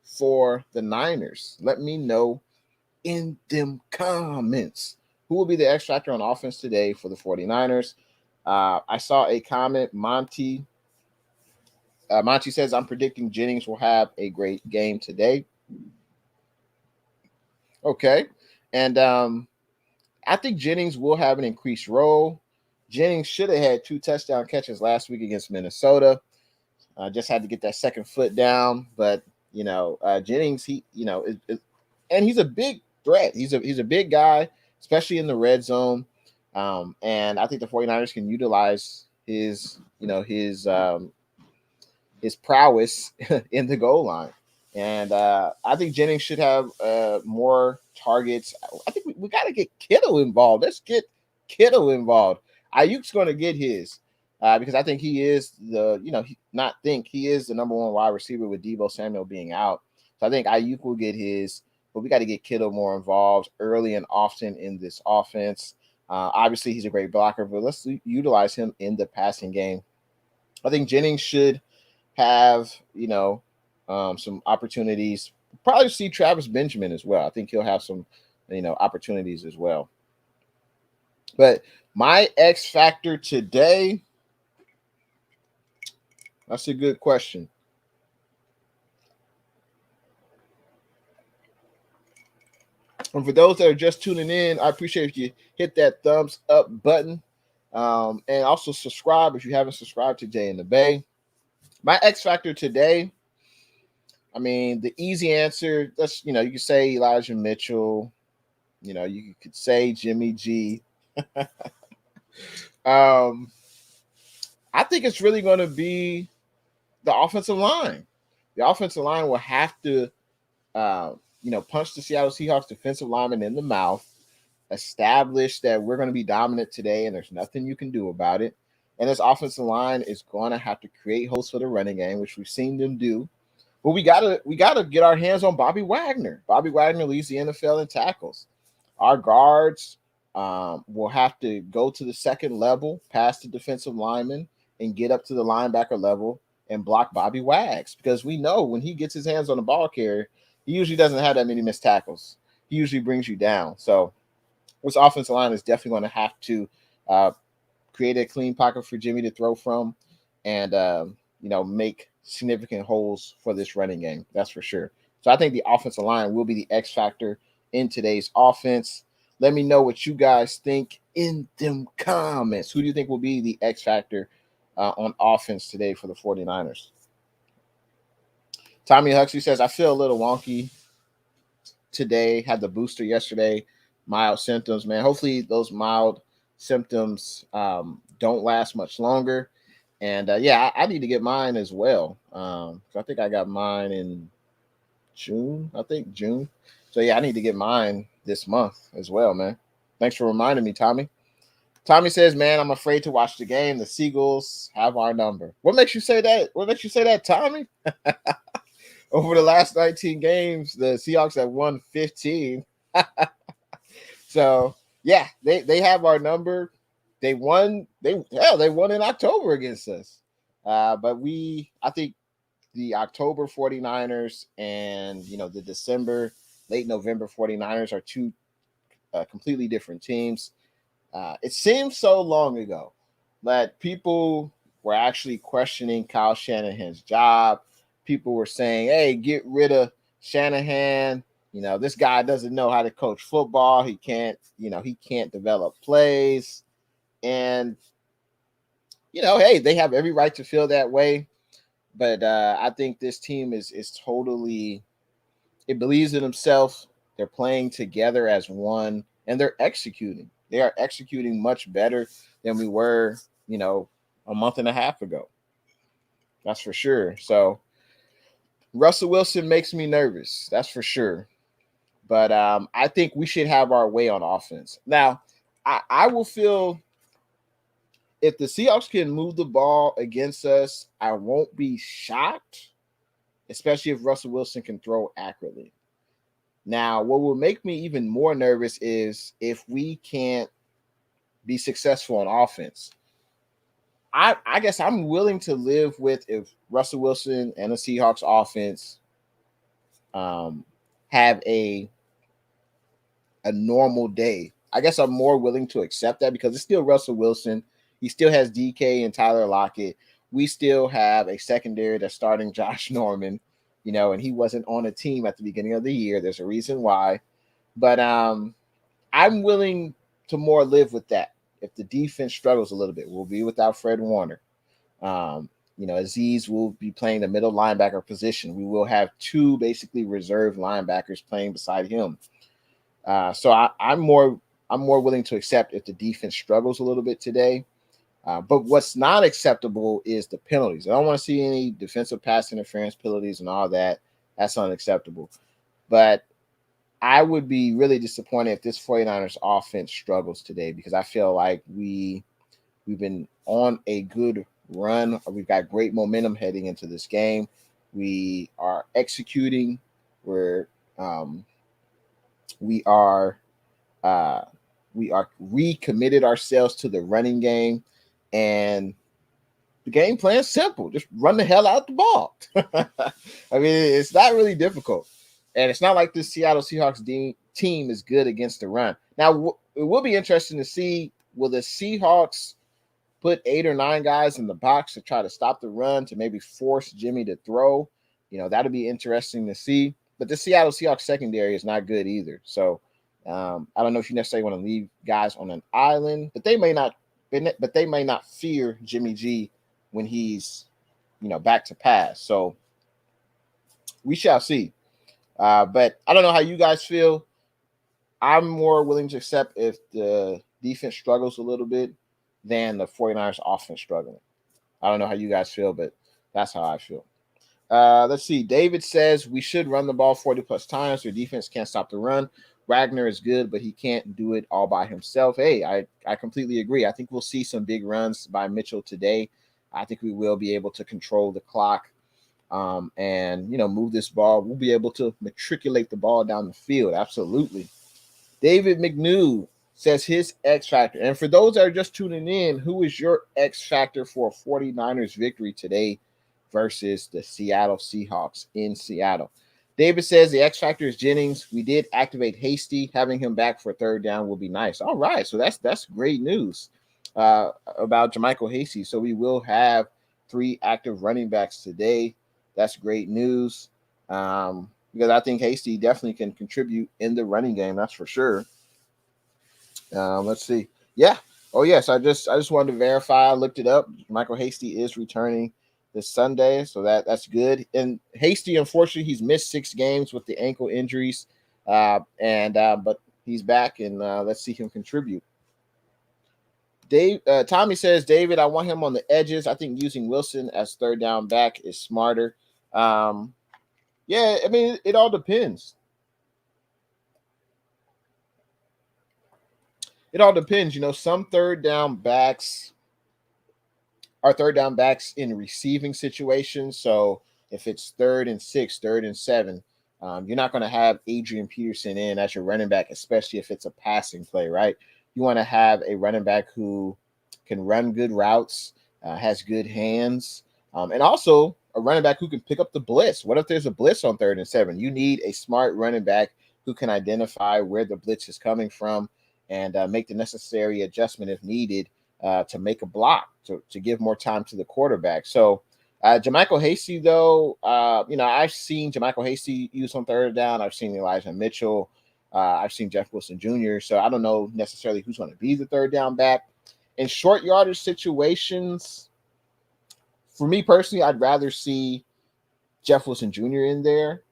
for the Niners? Let me know in them comments. Who will be the X factor on offense today for the 49ers? I saw a comment. Monty says, I'm predicting Jennings will have a great game today. Okay. And I think Jennings will have an increased role. Jennings should have had 2 touchdown catches last week against Minnesota. Just had to get that second foot down. But, Jennings, and he's a big threat. He's a big guy, especially in the red zone. And I think the 49ers can utilize his prowess in the goal line. And I think Jennings should have more targets. I think we got to get Kittle involved. Let's get Kittle involved. Ayuk's going to get his because I think he is he is the number 1 wide receiver with Deebo Samuel being out. So I think Ayuk will get his, but we got to get Kittle more involved early and often in this offense. Obviously, he's a great blocker, but let's utilize him in the passing game. I think Jennings should have, some opportunities. Probably see Travis Benjamin as well. I think he'll have some, opportunities as well. But my X factor today, that's a good question. And for those that are just tuning in, I appreciate if you hit that thumbs up button. And also subscribe if you haven't subscribed to Jay in the Bay. My X factor today, I mean, the easy answer, that's, you could say Elijah Mitchell. You could say Jimmy G. I think it's really going to be the offensive line. The offensive line will have to, punch the Seattle Seahawks defensive lineman in the mouth, establish that we're going to be dominant today and there's nothing you can do about it. And this offensive line is going to have to create holes for the running game, which we've seen them do. But we gotta get our hands on Bobby Wagner. Bobby Wagner leads the NFL in tackles. Our guards will have to go to the second level, past the defensive lineman, and get up to the linebacker level and block Bobby Wags. Because we know when he gets his hands on the ball carrier, he usually doesn't have that many missed tackles. He usually brings you down. So this offensive line is definitely going to have to create a clean pocket for Jimmy to throw from and, make significant holes for this running game. That's for sure. So I think the offensive line will be the X factor in today's offense. Let me know what you guys think in them comments. Who do you think will be the X factor on offense today for the 49ers? Tommy Huxley says, I feel a little wonky today. Had the booster yesterday. Mild symptoms, man. Hopefully those mild symptoms don't last much longer. And I need to get mine as well. So I think I got mine in June. So I need to get mine this month as well, man. Thanks for reminding me, Tommy. Tommy says, man, I'm afraid to watch the game. The Seagulls have our number. What makes you say that? Tommy? Over the last 19 games, the Seahawks have won 15. So they have our number. They won in October against us. But I think the October 49ers and, the December, late November 49ers are two completely different teams. It seems so long ago that people were actually questioning Kyle Shanahan's job. People were saying, hey, get rid of Shanahan. This guy doesn't know how to coach football. He can't develop plays. And, hey, they have every right to feel that way. But I think this team is totally, it believes in themselves. They're playing together as one, and they're executing. They are executing much better than we were, a month and a half ago. That's for sure. So Russell Wilson makes me nervous. That's for sure. But I think we should have our way on offense. Now, I will feel if the Seahawks can move the ball against us, I won't be shocked, especially if Russell Wilson can throw accurately. Now, what will make me even more nervous is if we can't be successful on offense. I guess I'm willing to live with if Russell Wilson and the Seahawks offense have a a normal day, I guess I'm more willing to accept that because it's still Russell Wilson. He still has DK and Tyler Lockett. We still have a secondary that's starting Josh Norman, and he wasn't on a team at the beginning of the year. There's a reason why. But I'm willing to more live with that. If the defense struggles a little bit, we'll be without Fred Warner. Aziz will be playing the middle linebacker position. We will have two basically reserve linebackers playing beside him. So I'm more willing to accept if the defense struggles a little bit today. But what's not acceptable is the penalties. I don't want to see any defensive pass interference penalties and all that. That's unacceptable. But I would be really disappointed if this 49ers offense struggles today because I feel like we've been on a good run. We've got great momentum heading into this game. We are executing. We are recommitted ourselves to the running game, and the game plan is simple. Just run the hell out the ball. I mean, it's not really difficult. And it's not like this Seattle Seahawks team is good against the run. Now, it will be interesting to see, will the Seahawks put 8 or 9 guys in the box to try to stop the run, to maybe force Jimmy to throw? That'll be interesting to see. But the Seattle Seahawks secondary is not good either. So I don't know if you necessarily want to leave guys on an island, but they may not fear Jimmy G when he's, back to pass. So we shall see. But I don't know how you guys feel. I'm more willing to accept if the defense struggles a little bit than the 49ers offense struggling. I don't know how you guys feel, but that's how I feel. Let's see. David says we should run the ball 40 plus times. Their defense can't stop the run. Wagner is good, but he can't do it all by himself. Hey, I completely agree. I think we'll see some big runs by Mitchell today. I think we will be able to control the clock. And move this ball. We'll be able to matriculate the ball down the field. Absolutely. David McNew says his X factor. And for those that are just tuning in, who is your X factor for a 49ers victory today versus the Seattle Seahawks in Seattle? David says the X factor is Jennings. We did activate Hasty. Having him back for third down will be nice. All right. So that's great news about JaMycal Hasty. So we will have 3 active running backs today. That's great news because I think Hasty definitely can contribute in the running game. That's for sure. Let's see. Yeah. Oh, yes. I just wanted to verify. I looked it up. Michael Hasty is returning this Sunday, so that's good. And Hasty, unfortunately, he's missed 6 games with the ankle injuries, but he's back, and let's see him contribute. Tommy says, David, I want him on the edges. I think using Wilson as third down back is smarter. Yeah, I mean, it all depends. It all depends. Some third down backs are third down backs in receiving situations. So if it's 3rd and 6, 3rd and 7, you're not going to have Adrian Peterson in as your running back, especially if it's a passing play, right? You want to have a running back who can run good routes, has good hands, and also a running back who can pick up the blitz. What if there's a blitz on 3rd and 7? You need a smart running back who can identify where the blitz is coming from and make the necessary adjustment if needed to make a block, to give more time to the quarterback. So JaMycal Hasty, though, I've seen JaMycal Hasty used on third down. I've seen Elijah Mitchell. I've seen Jeff Wilson Jr. So I don't know necessarily who's going to be the third down back. In short yardage situations, for me personally, I'd rather see Jeff Wilson Jr. in there.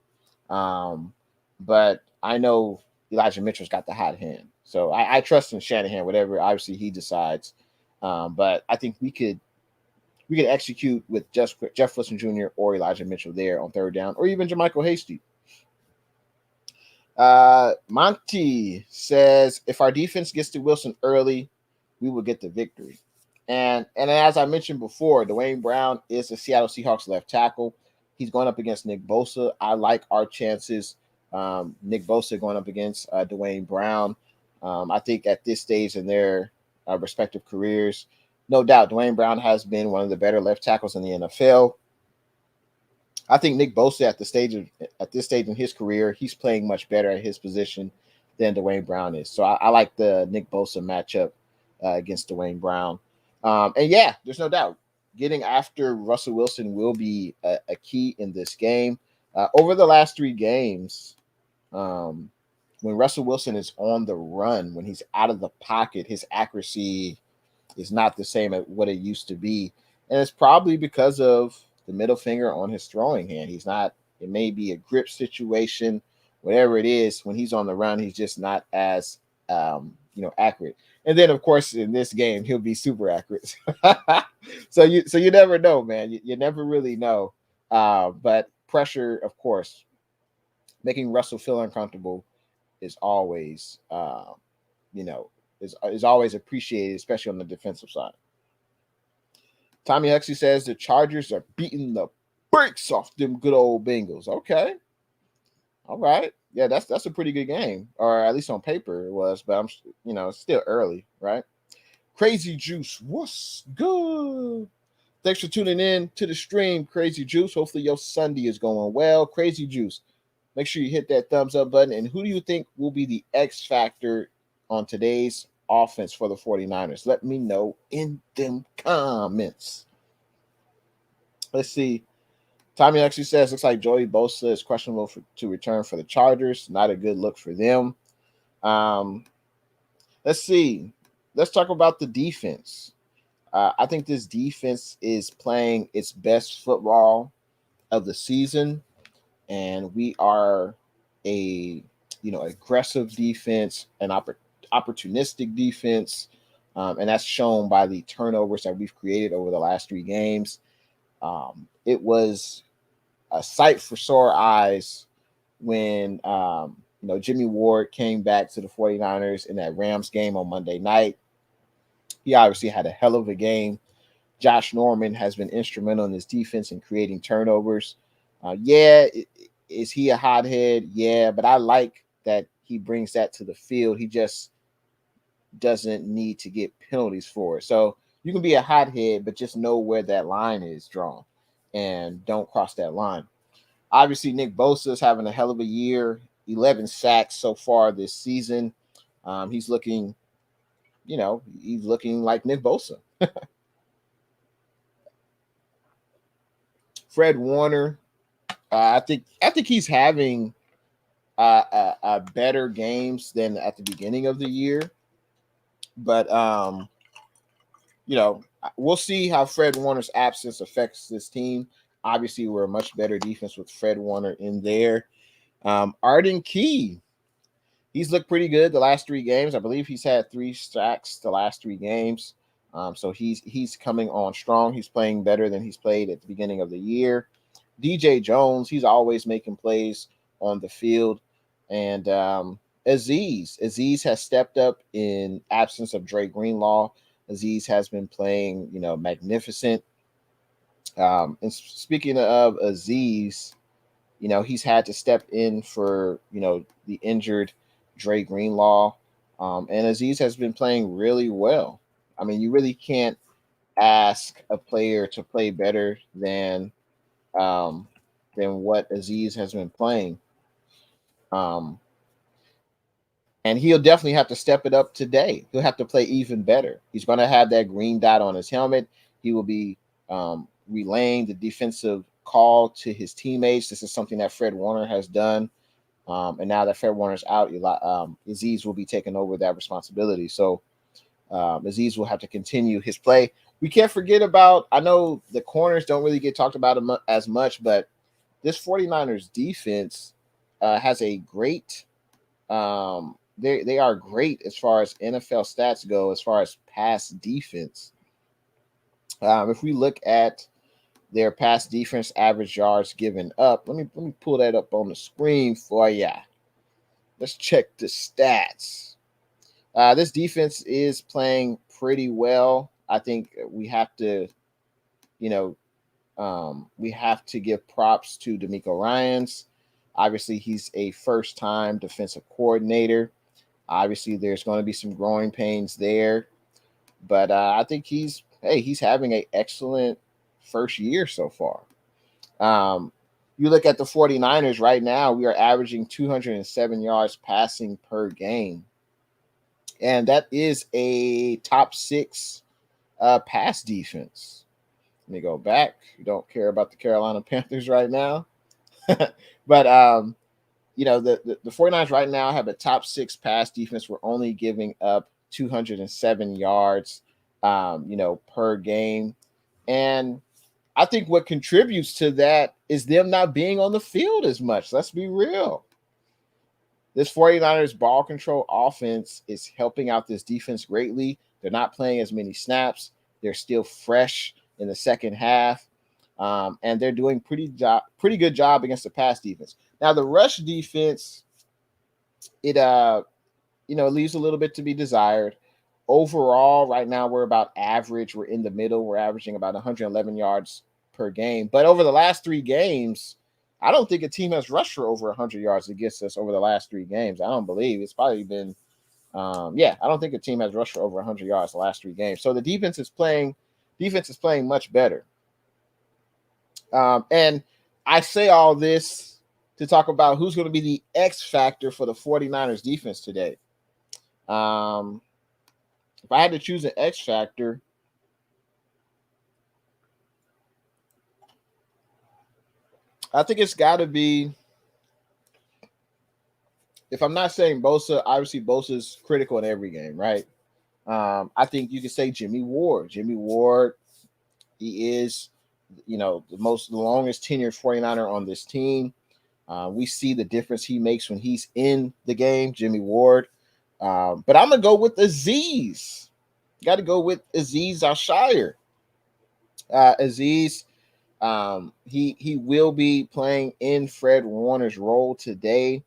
But I know Elijah Mitchell's got the hot hand. So I trust in Shanahan, whatever obviously he decides. But I think we could execute with just Jeff Wilson Jr. or Elijah Mitchell there on third down, or even JaMycal Hasty. Monty says, if our defense gets to Wilson early, we will get the victory. And as I mentioned before, Dwayne Brown is the Seattle Seahawks left tackle. He's going up against Nick Bosa. I like our chances. Nick Bosa going up against Dwayne Brown. I think at this stage in their respective careers, no doubt Dwayne Brown has been one of the better left tackles in the NFL. I think Nick Bosa at this stage in his career, he's playing much better at his position. than Dwayne Brown is. So I like the Nick Bosa matchup against Dwayne Brown. And yeah, there's no doubt getting after Russell Wilson will be a key in this game. Over the last 3 games, when Russell Wilson is on the run, when he's out of the pocket, his accuracy is not the same as what it used to be. And it's probably because of the middle finger on his throwing hand. He's not, it may be a grip situation, whatever it is. When he's on the run, he's just not as, accurate. And then, of course, in this game, he'll be super accurate. so you never know, man. You never really know. But pressure, of course, making Russell feel uncomfortable is always, is always appreciated, especially on the defensive side. Tommy Huxley says the Chargers are beating the brakes off them good old Bengals. Okay. All right. Yeah, that's a pretty good game, or at least on paper it was, but it's still early, right? Crazy Juice, what's good? Thanks for tuning in to the stream, Crazy Juice. Hopefully your Sunday is going well. Crazy Juice, make sure you hit that thumbs up button. And who do you think will be the X factor on today's offense for the 49ers? Let me know in them comments. Let's see. Tommy actually says, looks like Joey Bosa is questionable to return for the Chargers. Not a good look for them. Let's see. Let's talk about the defense. I think this defense is playing its best football of the season, and we are a aggressive defense, an opportunistic defense, and that's shown by the turnovers that we've created over the last 3 games. It was a sight for sore eyes when Jimmy Ward came back to the 49ers in that Rams game on Monday night. He obviously had a hell of a game. Josh Norman has been instrumental in this defense in creating turnovers. Is he a hothead? Yeah, but I like that he brings that to the field. He just doesn't need to get penalties for it. So you can be a hothead, but just know where that line is drawn and don't cross that line. Obviously, Nick Bosa is having a hell of a year, 11 sacks so far this season. He's looking like Nick Bosa. Fred Warner, I think he's having better games than at the beginning of the year. But we'll see how Fred Warner's absence affects this team. Obviously, we're a much better defense with Fred Warner in there. Arden Key, he's looked pretty good the last 3 games. I believe he's had 3 sacks the last 3 games. So he's coming on strong. He's playing better than he's played at the beginning of the year. DJ Jones, he's always making plays on the field. And Azeez has stepped up in absence of Dre Greenlaw. Azeez has been playing, magnificent. And speaking of Azeez, he's had to step in for, the injured Dre Greenlaw. And Azeez has been playing really well. I mean, you really can't ask a player to play better than what Azeez has been playing. And he'll definitely have to step it up today. He'll have to play even better. He's going to have that green dot on his helmet. He will be relaying the defensive call to his teammates. This is something that Fred Warner has done. And now that Fred Warner's out, Azeez will be taking over that responsibility. So Azeez will have to continue his play. We can't forget about, I know the corners don't really get talked about as much, but this 49ers defense has a great they are great as far as NFL stats go, as far as pass defense. If we look at their pass defense average yards given up, let me pull that up on the screen for you. Let's check the stats. This defense is playing pretty well. I think we have to, we have to give props to DeMeco Ryans. Obviously, he's a first-time defensive coordinator. Obviously, there's going to be some growing pains there, but I think he's having an excellent first year so far. You look at the 49ers right now, we are averaging 207 yards passing per game. And that is a top 6 pass defense. Let me go back. You don't care about the Carolina Panthers right now. But, the 49ers right now have a top 6 pass defense. We're only giving up 207 yards, per game. And I think what contributes to that is them not being on the field as much. Let's be real. This 49ers ball control offense is helping out this defense greatly. They're not playing as many snaps. They're still fresh in the second half. And they're doing pretty good job against the pass defense. Now, the rush defense, it leaves a little bit to be desired. Overall, right now, we're about average. We're in the middle. We're averaging about 111 yards per game. But over the last 3 games, I don't think a team has rushed for over 100 yards against us over the last 3 games. I don't believe. It's probably been, I don't think a team has rushed for over 100 yards the last 3 games. So the defense is playing much better. And I say all this to talk about who's going to be the X factor for the 49ers defense today. If I had to choose an X factor, I think it's got to be, if I'm not saying Bosa, obviously Bosa's critical in every game, right? I think you could say Jimmy Ward. Jimmy Ward, he is, the longest tenured 49er on this team. We see the difference he makes when he's in the game, Jimmy Ward. But I'm going to go with Azeez. Got to go with Azeez Al-Shire. Azeez, he will be playing in Fred Warner's role today.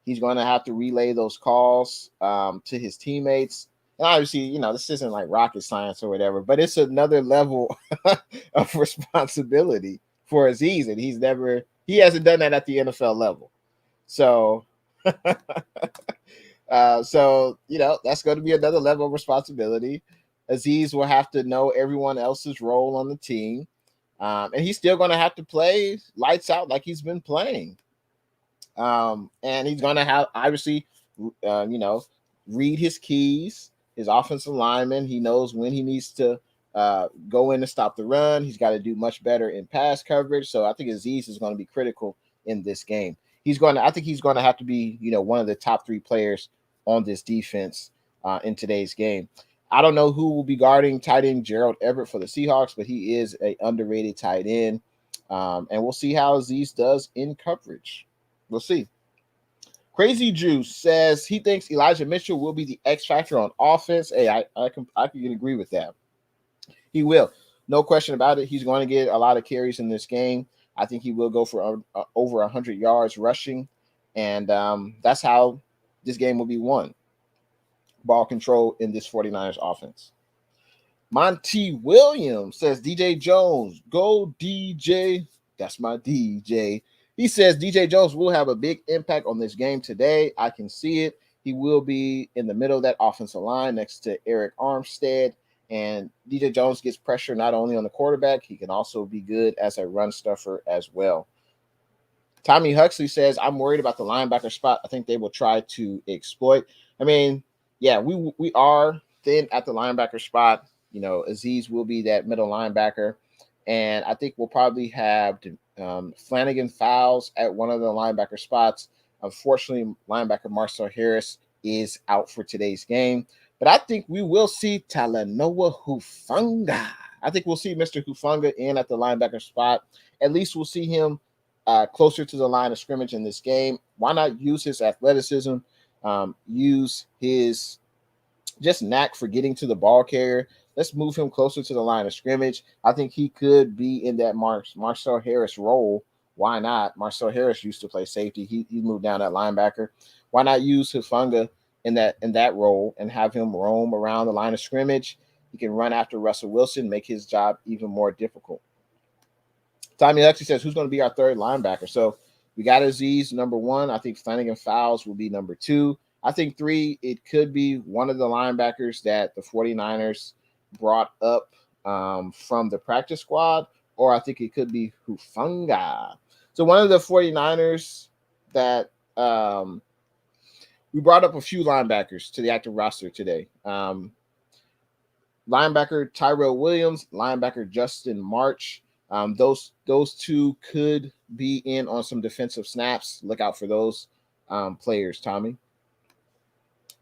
He's going to have to relay those calls to his teamates. And obviously, this isn't like rocket science or whatever, but it's another level of responsibility for Azeez. And he hasn't done that at the NFL level. So, that's going to be another level of responsibility. Azeez will have to know everyone else's role on the team. And he's still going to have to play lights out like he's been playing. And he's going to have, obviously, read his keys, his offensive lineman. He knows when he needs to go in to stop the run. He's got to do much better in pass coverage. So I think Azeez is going to be critical in this game. I think he's going to have to be, one of the top 3 players on this defense in today's game. I don't know who will be guarding tight end Gerald Everett for the Seahawks, but he is an underrated tight end. And we'll see how Azeez does in coverage. We'll see. Crazy Juice says he thinks Elijah Mitchell will be the X factor on offense. Hey, I can agree with that. He will. No question about it. He's going to get a lot of carries in this game. I think he will go for over 100 yards rushing. And that's how this game will be won. Ball control in this 49ers offense. Monty Williams says, DJ Jones, go DJ. That's my DJ. He says DJ Jones will have a big impact on this game today. I can see it. He will be in the middle of that offensive line next to Eric Armstead. And DJ Jones gets pressure not only on the quarterback, he can also be good as a run stuffer as well. Tommy Huxley says, I'm worried about the linebacker spot. I think they will try to exploit. I mean, yeah, we are thin at the linebacker spot. Azeez will be that middle linebacker. And I think we'll probably have Flanagan Fowles at one of the linebacker spots. Unfortunately, linebacker Marcel Harris is out for today's game. But I think we will see Talanoa Hufanga. I think we'll see Mr. Hufanga in at the linebacker spot. At least we'll see him closer to the line of scrimmage in this game. Why not use his athleticism, use his just knack for getting to the ball carrier? Let's move him closer to the line of scrimmage. I think he could be in that Marcel Harris role. Why not? Marcel Harris used to play safety. He moved down that linebacker. Why not use Hufanga in that role and have him roam around the line of scrimmage? He can run after Russell Wilson, make his job even more difficult. Tommy Huxley says, who's going to be our third linebacker? So we got Azeez, number 1. I think Flanagan Fowles will be number 2. I think 3, it could be one of the linebackers that the 49ers brought up from the practice squad, or I think it could be Hufanga. So one of the 49ers that we brought up a few linebackers to the active roster today. Linebacker Tyrell Williams, linebacker Justin March. Those two could be in on some defensive snaps. Look out for those players, Tommy.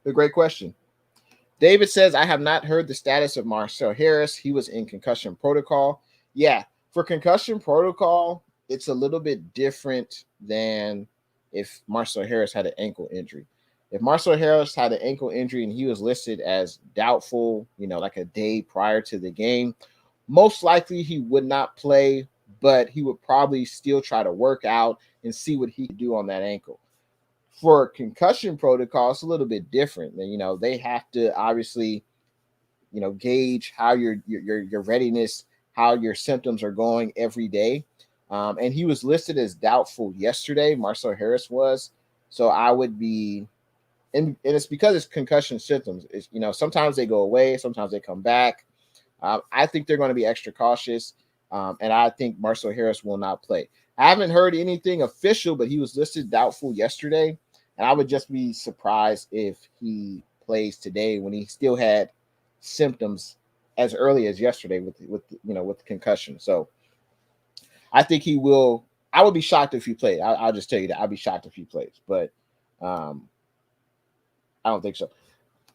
A great question. David says, I have not heard the status of Marcel Harris. He was in concussion protocol. Yeah, for concussion protocol, it's a little bit different than if Marcel Harris had an ankle injury. If Marcel Harris had an ankle injury and he was listed as doubtful, like a day prior to the game, most likely he would not play, but he would probably still try to work out and see what he could do on that ankle. For concussion protocol, it's a little bit different. They have to obviously, gauge how your readiness, how your symptoms are going every day. And he was listed as doubtful yesterday. Marcel Harris was. So I would be, and it's because it's concussion symptoms. It's, sometimes they go away, sometimes they come back. I think they're going to be extra cautious. And I think Marcel Harris will not play. I haven't heard anything official, but he was listed doubtful yesterday. And I would just be surprised if he plays today when he still had symptoms as early as yesterday with concussion. So I think he will. I would be shocked if he played. I'll just tell you that I'd be shocked if he plays, but I don't think so.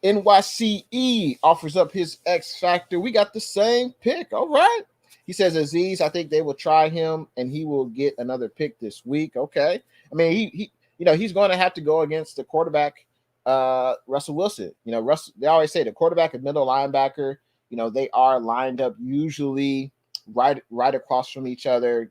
NYCE offers up his X Factor. We got the same pick. All right. He says Aziz, I think they will try him and he will get another pick this week. Okay. I mean, he's going to have to go against the quarterback, Russell Wilson. They always say the quarterback and middle linebacker, they are lined up usually right across from each other,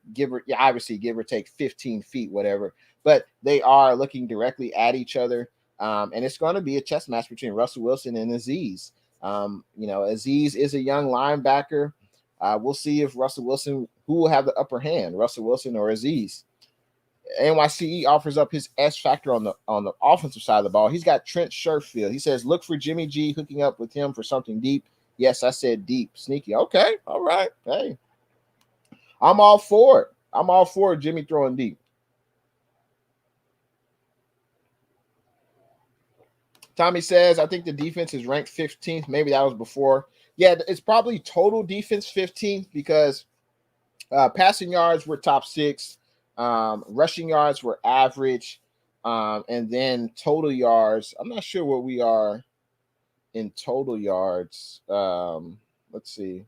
obviously give or take 15 feet, whatever, but they are looking directly at each other. And it's going to be a chess match between Russell Wilson and Aziz. Aziz is a young linebacker. We'll see if Russell Wilson, who will have the upper hand, Russell Wilson or Aziz. NYCE offers up his S factor on the offensive side of the ball. He's got Trent Sherfield. He says, look for Jimmy G hooking up with him for something deep. Yes, I said deep. Sneaky. Okay. All right. Hey, I'm all for it. I'm all for Jimmy throwing deep. Tommy says, I think the defense is ranked 15th. Maybe that was before. Yeah, it's probably total defense 15th because passing yards were top 6. Rushing yards were average. And then total yards, I'm not sure what we are in total yards. Let's see.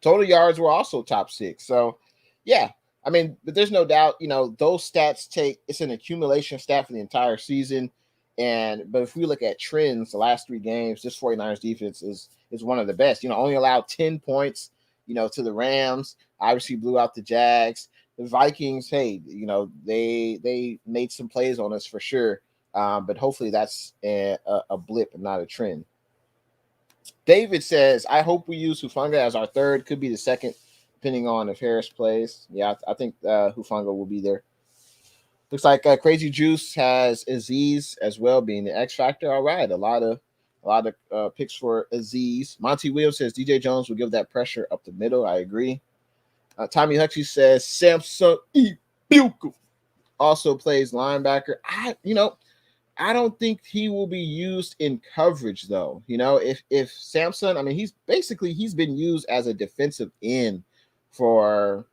Total yards were also top 6. So, yeah. I mean, but there's no doubt, those stats it's an accumulation stat for the entire season. But if we look at trends, the last 3 games, this 49ers defense is one of the best. Only allowed 10 points, to the Rams. Obviously blew out the Jags. The Vikings, hey, they made some plays on us for sure. But hopefully that's a blip and not a trend. David says, I hope we use Hufanga as our third. Could be the second, depending on if Harris plays. Yeah, I think Hufanga will be there. Looks like Crazy Juice has Aziz as well, being the X Factor. All right, a lot of picks for Aziz. Monty Williams says DJ Jones will give that pressure up the middle. I agree. Tommy Huxley says Samson Ibuka also plays linebacker. I don't think he will be used in coverage though. If Samson, I mean, he's been used as a defensive end for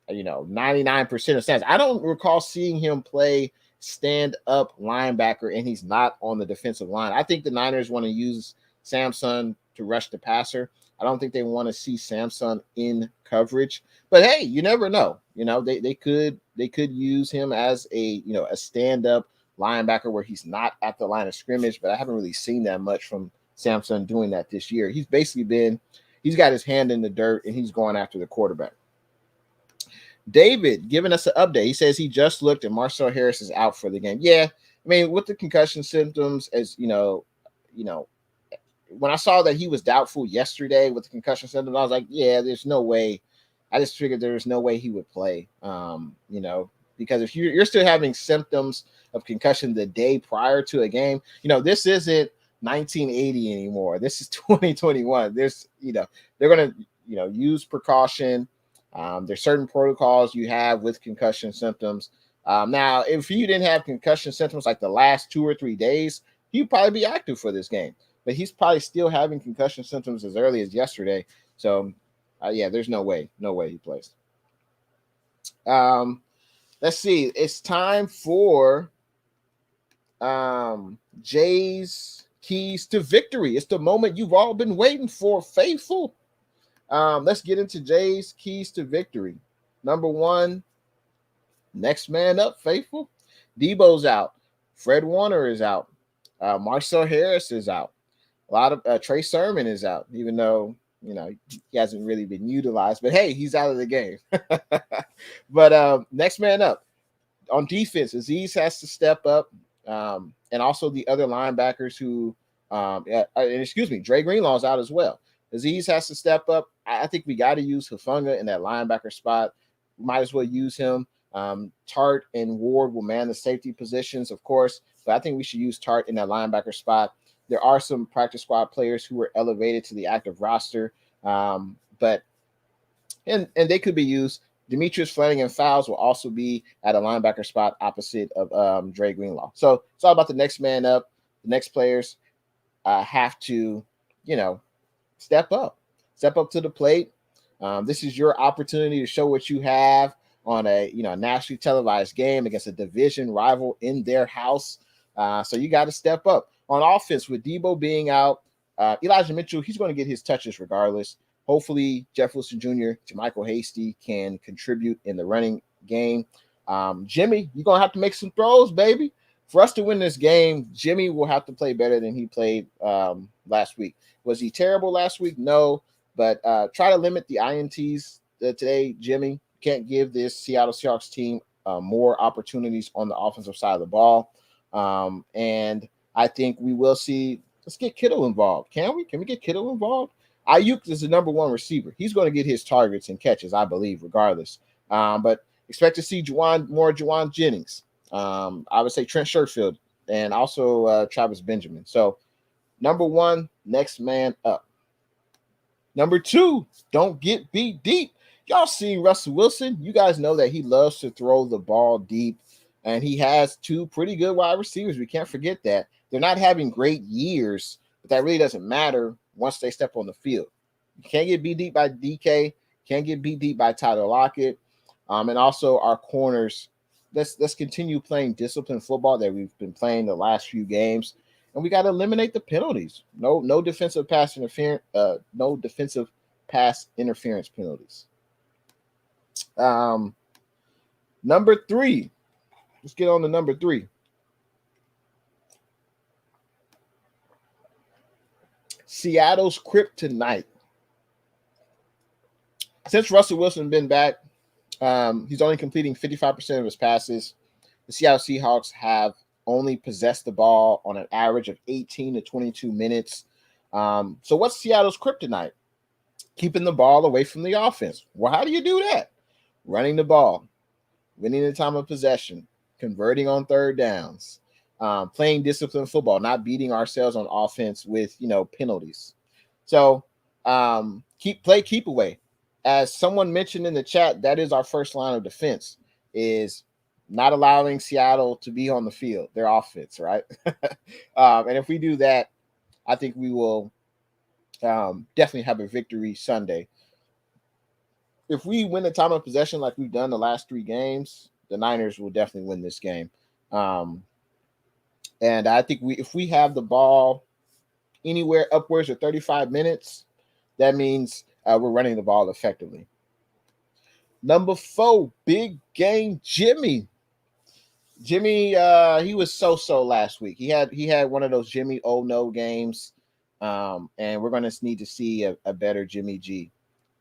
99% of snaps. I don't recall seeing him play stand-up linebacker, and he's not on the defensive line. I think the Niners want to use Samson to rush the passer. I don't think they want to see Samson in coverage. But hey, you never know. They could use him as a stand-up linebacker where he's not at the line of scrimmage. But I haven't really seen that much from Samson doing that this year. He's got his hand in the dirt and he's going after the quarterback. David giving us an update. He says he just looked and Marcel Harris is out for the game. Yeah, I mean, with the concussion symptoms, as when I saw that he was doubtful yesterday with the concussion symptoms, I was like, yeah, there's no way. I just figured there's no way he would play. Because if you're still having symptoms of concussion the day prior to a game, this isn't 1980 anymore. This is 2021. They're going to, use precaution. There's certain protocols you have with concussion symptoms. Now, if you didn't have concussion symptoms like the last 2 or 3 days, he'd probably be active for this game. But he's probably still having concussion symptoms as early as yesterday. So, yeah, there's no way he plays. Let's see. It's time for Jay's keys to victory. It's the moment you've all been waiting for, faithful. Let's get into Jay's keys to victory. Number 1, next man up, faithful. Debo's out. Fred Warner is out. Marcel Harris is out. A lot of Trey Sermon is out, even though he hasn't really been utilized. But hey, he's out of the game. But next man up on defense, Azeez has to step up, and also the other linebackers who, Dre Greenlaw's out as well. Azeez has to step up. I think we got to use Hufanga in that linebacker spot. We might as well use him. Tart and Ward will man the safety positions, of course, but I think we should use Tart in that linebacker spot. There are some practice squad players who were elevated to the active roster, but they could be used. Demetrius Flanagan Fowles will also be at a linebacker spot opposite of Dre Greenlaw. So it's all about the next man up. The next players have to, step up to the plate. This is your opportunity to show what you have on a nationally televised game against a division rival in their house. So you got to step up. On offense, with Debo being out, Elijah Mitchell, he's going to get his touches regardless. Hopefully, Jeff Wilson Jr., JaMycal Hasty can contribute in the running game. Jimmy, you're going to have to make some throws, baby. For us to win this game, Jimmy will have to play better than he played last week. Was he terrible last week? No, but try to limit the INTs today, Jimmy. Can't give this Seattle Seahawks team more opportunities on the offensive side of the ball. And I think we will see, let's get Kittle involved. Can we? Can we get Kittle involved? Ayuk is the number 1 receiver. He's going to get his targets and catches, I believe, regardless. But expect to see Juwan Jennings. I would say Trent Sherfield and also Travis Benjamin. So number 1, next man up. Number 2, don't get beat deep. Y'all seen Russell Wilson. You guys know that he loves to throw the ball deep, and he has 2 pretty good wide receivers. We can't forget that. They're not having great years, but that really doesn't matter once they step on the field. You can't get beat deep by DK. Can't get beat deep by Tyler Lockett. And also our corners. Let's continue playing disciplined football that we've been playing the last few games. And we got to eliminate the penalties. No defensive pass interference. No defensive pass interference penalties. Number 3. Let's get on to number 3. Seattle's kryptonite. Since Russell Wilson been back, he's only completing 55% of his passes. The Seattle Seahawks have only possessed the ball on an average of 18 to 22 minutes. So what's Seattle's kryptonite? Keeping the ball away from the offense. Well, how do you do that? Running the ball, winning the time of possession, converting on third downs, playing disciplined football, not beating ourselves on offense with penalties. So keep away. As someone mentioned in the chat, that is our first line of defense, is not allowing Seattle to be on the field, their offense, right? And if we do that, I think we will definitely have a victory Sunday. If we win the time of possession like we've done the last 3 games, the Niners will definitely win this game. And I think if we have the ball anywhere upwards of 35 minutes, that means we're running the ball effectively. Number 4, big game Jimmy. Jimmy, he was so last week. He had one of those Jimmy oh no games, and we're going to need to see a better Jimmy G.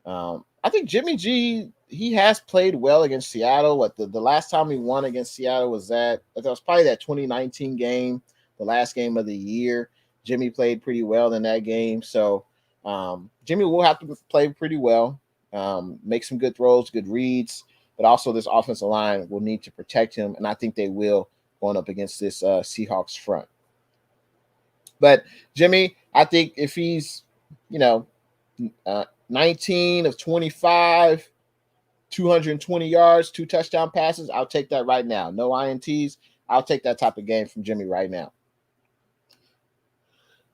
I think Jimmy G, he has played well against Seattle. What the last time he won against Seattle was probably that 2019 game, the last game of the year. Jimmy played pretty well in that game. So Jimmy will have to play pretty well, make some good throws, good reads, but also this offensive line will need to protect him, and I think they will going up against this Seahawks front. But Jimmy, I think if he's, 19 of 25, 220 yards, 2 touchdown passes. I'll take that right now. No INTs. I'll take that type of game from Jimmy right now.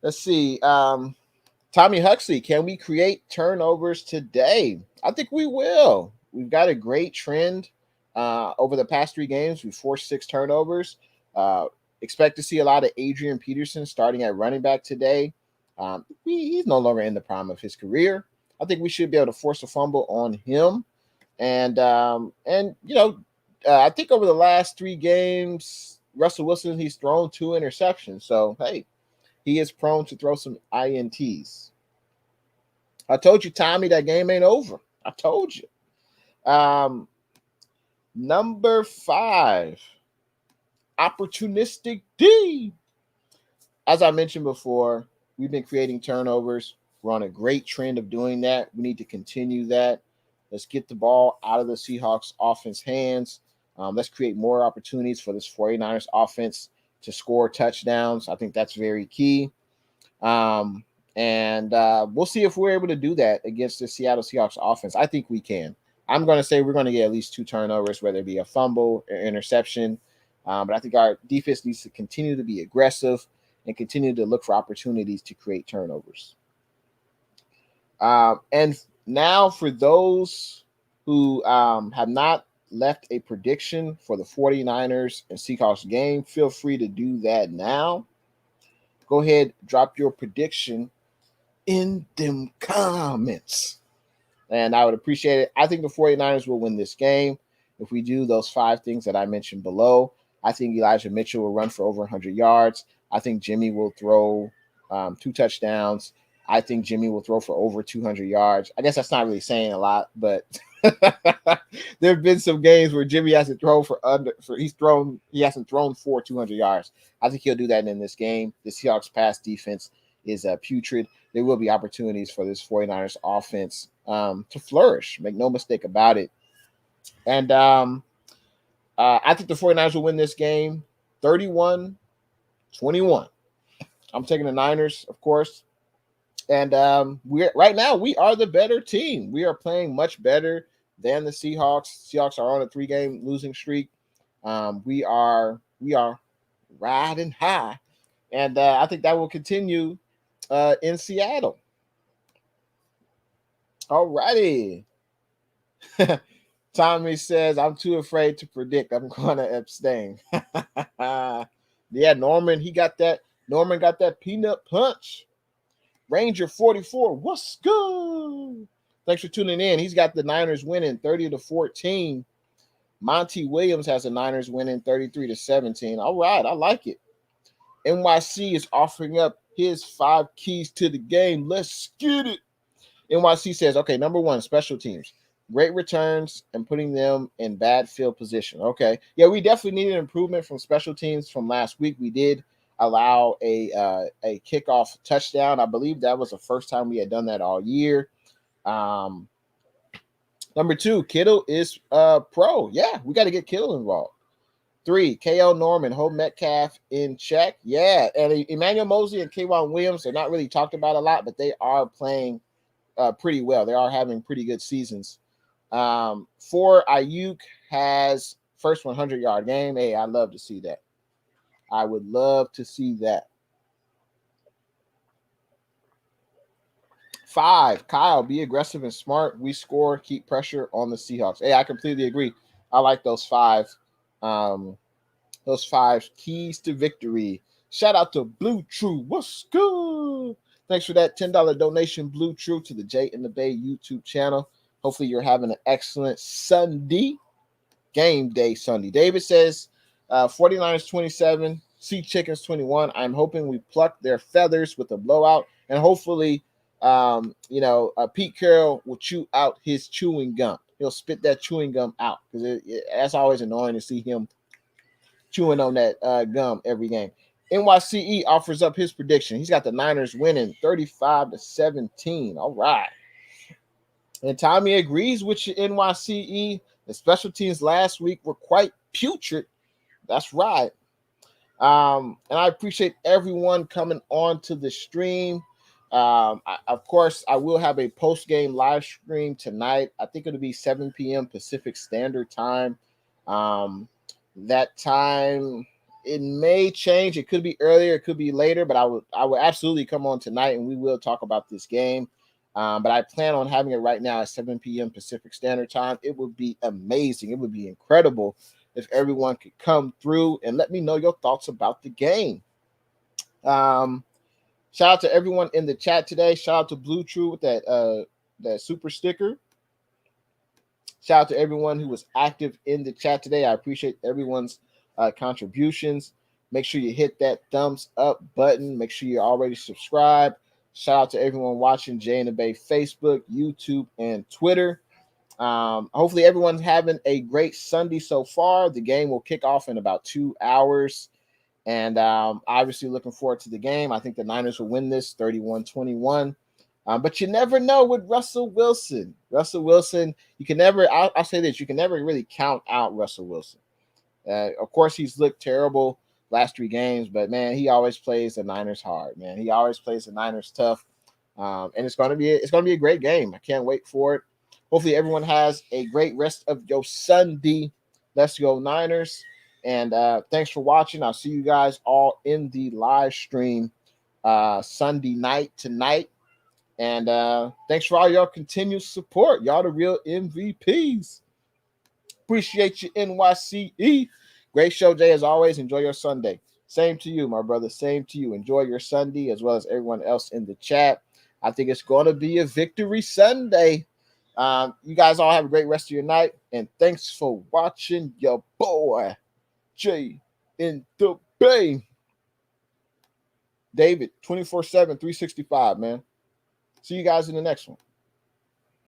Let's see. Tommy Huxley, can we create turnovers today? I think we will. We've got a great trend over the past 3 games. We forced 6 turnovers. Expect to see a lot of Adrian Peterson starting at running back today. He's no longer in the prime of his career. I think we should be able to force a fumble on him. And I think over the last 3 games, Russell Wilson, he's thrown 2 interceptions. So, hey, he is prone to throw some INTs. I told you, Tommy, that game ain't over. I told you. Number 5, opportunistic D. As I mentioned before, we've been creating turnovers. We're on a great trend of doing that. We need to continue that. Let's get the ball out of the Seahawks offense hands. Let's create more opportunities for this 49ers offense to score touchdowns. I think that's very key. We'll see if we're able to do that against the Seattle Seahawks offense. I think we can. I'm going to say we're going to get at least 2 turnovers, whether it be a fumble or interception. But I think our defense needs to continue to be aggressive and continue to look for opportunities to create turnovers. And now for those who have not left a prediction for the 49ers and Seahawks game, feel free to do that now. Go ahead, drop your prediction in them comments. And I would appreciate it. I think the 49ers will win this game if we do those 5 things that I mentioned below. I think Elijah Mitchell will run for over 100 yards. I think Jimmy will throw 2 touchdowns. I think Jimmy will throw for over 200 yards. I guess that's not really saying a lot, but there have been some games where Jimmy hasn't thrown he hasn't thrown for 200 yards. I think he'll do that in this game. The Seahawks pass defense is putrid. There will be opportunities for this 49ers offense to flourish. Make no mistake about it. And I think the 49ers will win this game 31-21. I'm taking the Niners, of course. And right now we are the better team. We are playing much better than the Seahawks. Seahawks are on a 3-game losing streak. We are riding high, and I think that will continue in Seattle. All righty. Tommy says, I'm too afraid to predict. I'm going to abstain. Yeah, Norman, got that peanut punch. Ranger 44, what's good? Thanks for tuning in. He's got the Niners winning 30-14. Monty Williams has the Niners winning 33-17. All right, I like it. NYC is offering up his 5 keys to the game. Let's get it. NYC says, okay, number 1, special teams. Great returns and putting them in bad field position. Okay. Yeah, we definitely need an improvement from special teams from last week. We did allow a kickoff touchdown. I believe that was the first time we had done that all year. Number 2, Kittle is pro. Yeah, we got to get Kittle involved. 3, KL Norman, hold Metcalf in check. Yeah, and Emmanuel Mosley and K'Wan Williams, they're not really talked about a lot, but they are playing pretty well. They are having pretty good seasons. 4, Ayuk has first 100-yard game. Hey, I'd love to see that. I would love to see that. 5, Kyle, be aggressive and smart. We score, keep pressure on the Seahawks. Hey, I completely agree. I like those 5. Those 5 keys to victory. Shout out to Blue True. What's good? Thanks for that $10 donation, Blue True, to the Jay in the Bay YouTube channel. Hopefully you're having an excellent Sunday. Game day Sunday. David says 49ers 27, Sea Chickens 21. I'm hoping we pluck their feathers with a blowout, and hopefully Pete Carroll will chew out his chewing gum. He'll spit that chewing gum out, because that's always annoying to see him chewing on that gum every game. NYCE offers up his prediction. He's got the Niners winning 35-17. All right. And Tommy agrees with you, NYCE. The special teams last week were quite putrid. That's right. And I appreciate everyone coming on to the stream. Of course, I will have a post-game live stream tonight. I think it'll be 7 p.m. Pacific Standard Time. That time, it may change. It could be earlier, it could be later, but I will absolutely come on tonight, and we will talk about this game. But I plan on having it right now at 7 p.m. Pacific Standard Time. It would be amazing. It would be incredible if everyone could come through and let me know your thoughts about the game. Shout out to everyone in the chat today. Shout out to Blue True with that super sticker. Shout out to everyone who was active in the chat today. I appreciate everyone's contributions. Make sure you hit that thumbs up button. Make sure you're already subscribed. Shout out to everyone watching intheBay Facebook, YouTube, and Twitter. Hopefully everyone's having a great Sunday so far. The game will kick off in about 2 hours. And obviously looking forward to the game. I think the Niners will win this 31-21. But you never know with Russell Wilson. Russell Wilson, you can never, I'll say this, you can never really count out Russell Wilson. Of course, he's looked terrible last 3 games, but, man, he always plays the Niners hard, man. He always plays the Niners tough. And it's going to be a great game. I can't wait for it. Hopefully everyone has a great rest of your Sunday. Let's go Niners. And thanks for watching. I'll see you guys all in the live stream Sunday night tonight. And thanks for all your continued support. Y'all the real MVPs. Appreciate you, NYCE. Great show, Jay, as always. Enjoy your Sunday. Same to you, my brother. Same to you. Enjoy your Sunday as well as everyone else in the chat. I think it's going to be a victory Sunday. You guys all have a great rest of your night. And thanks for watching your boy, Jay in the Bay. David, 24/7, 365, man. See you guys in the next one.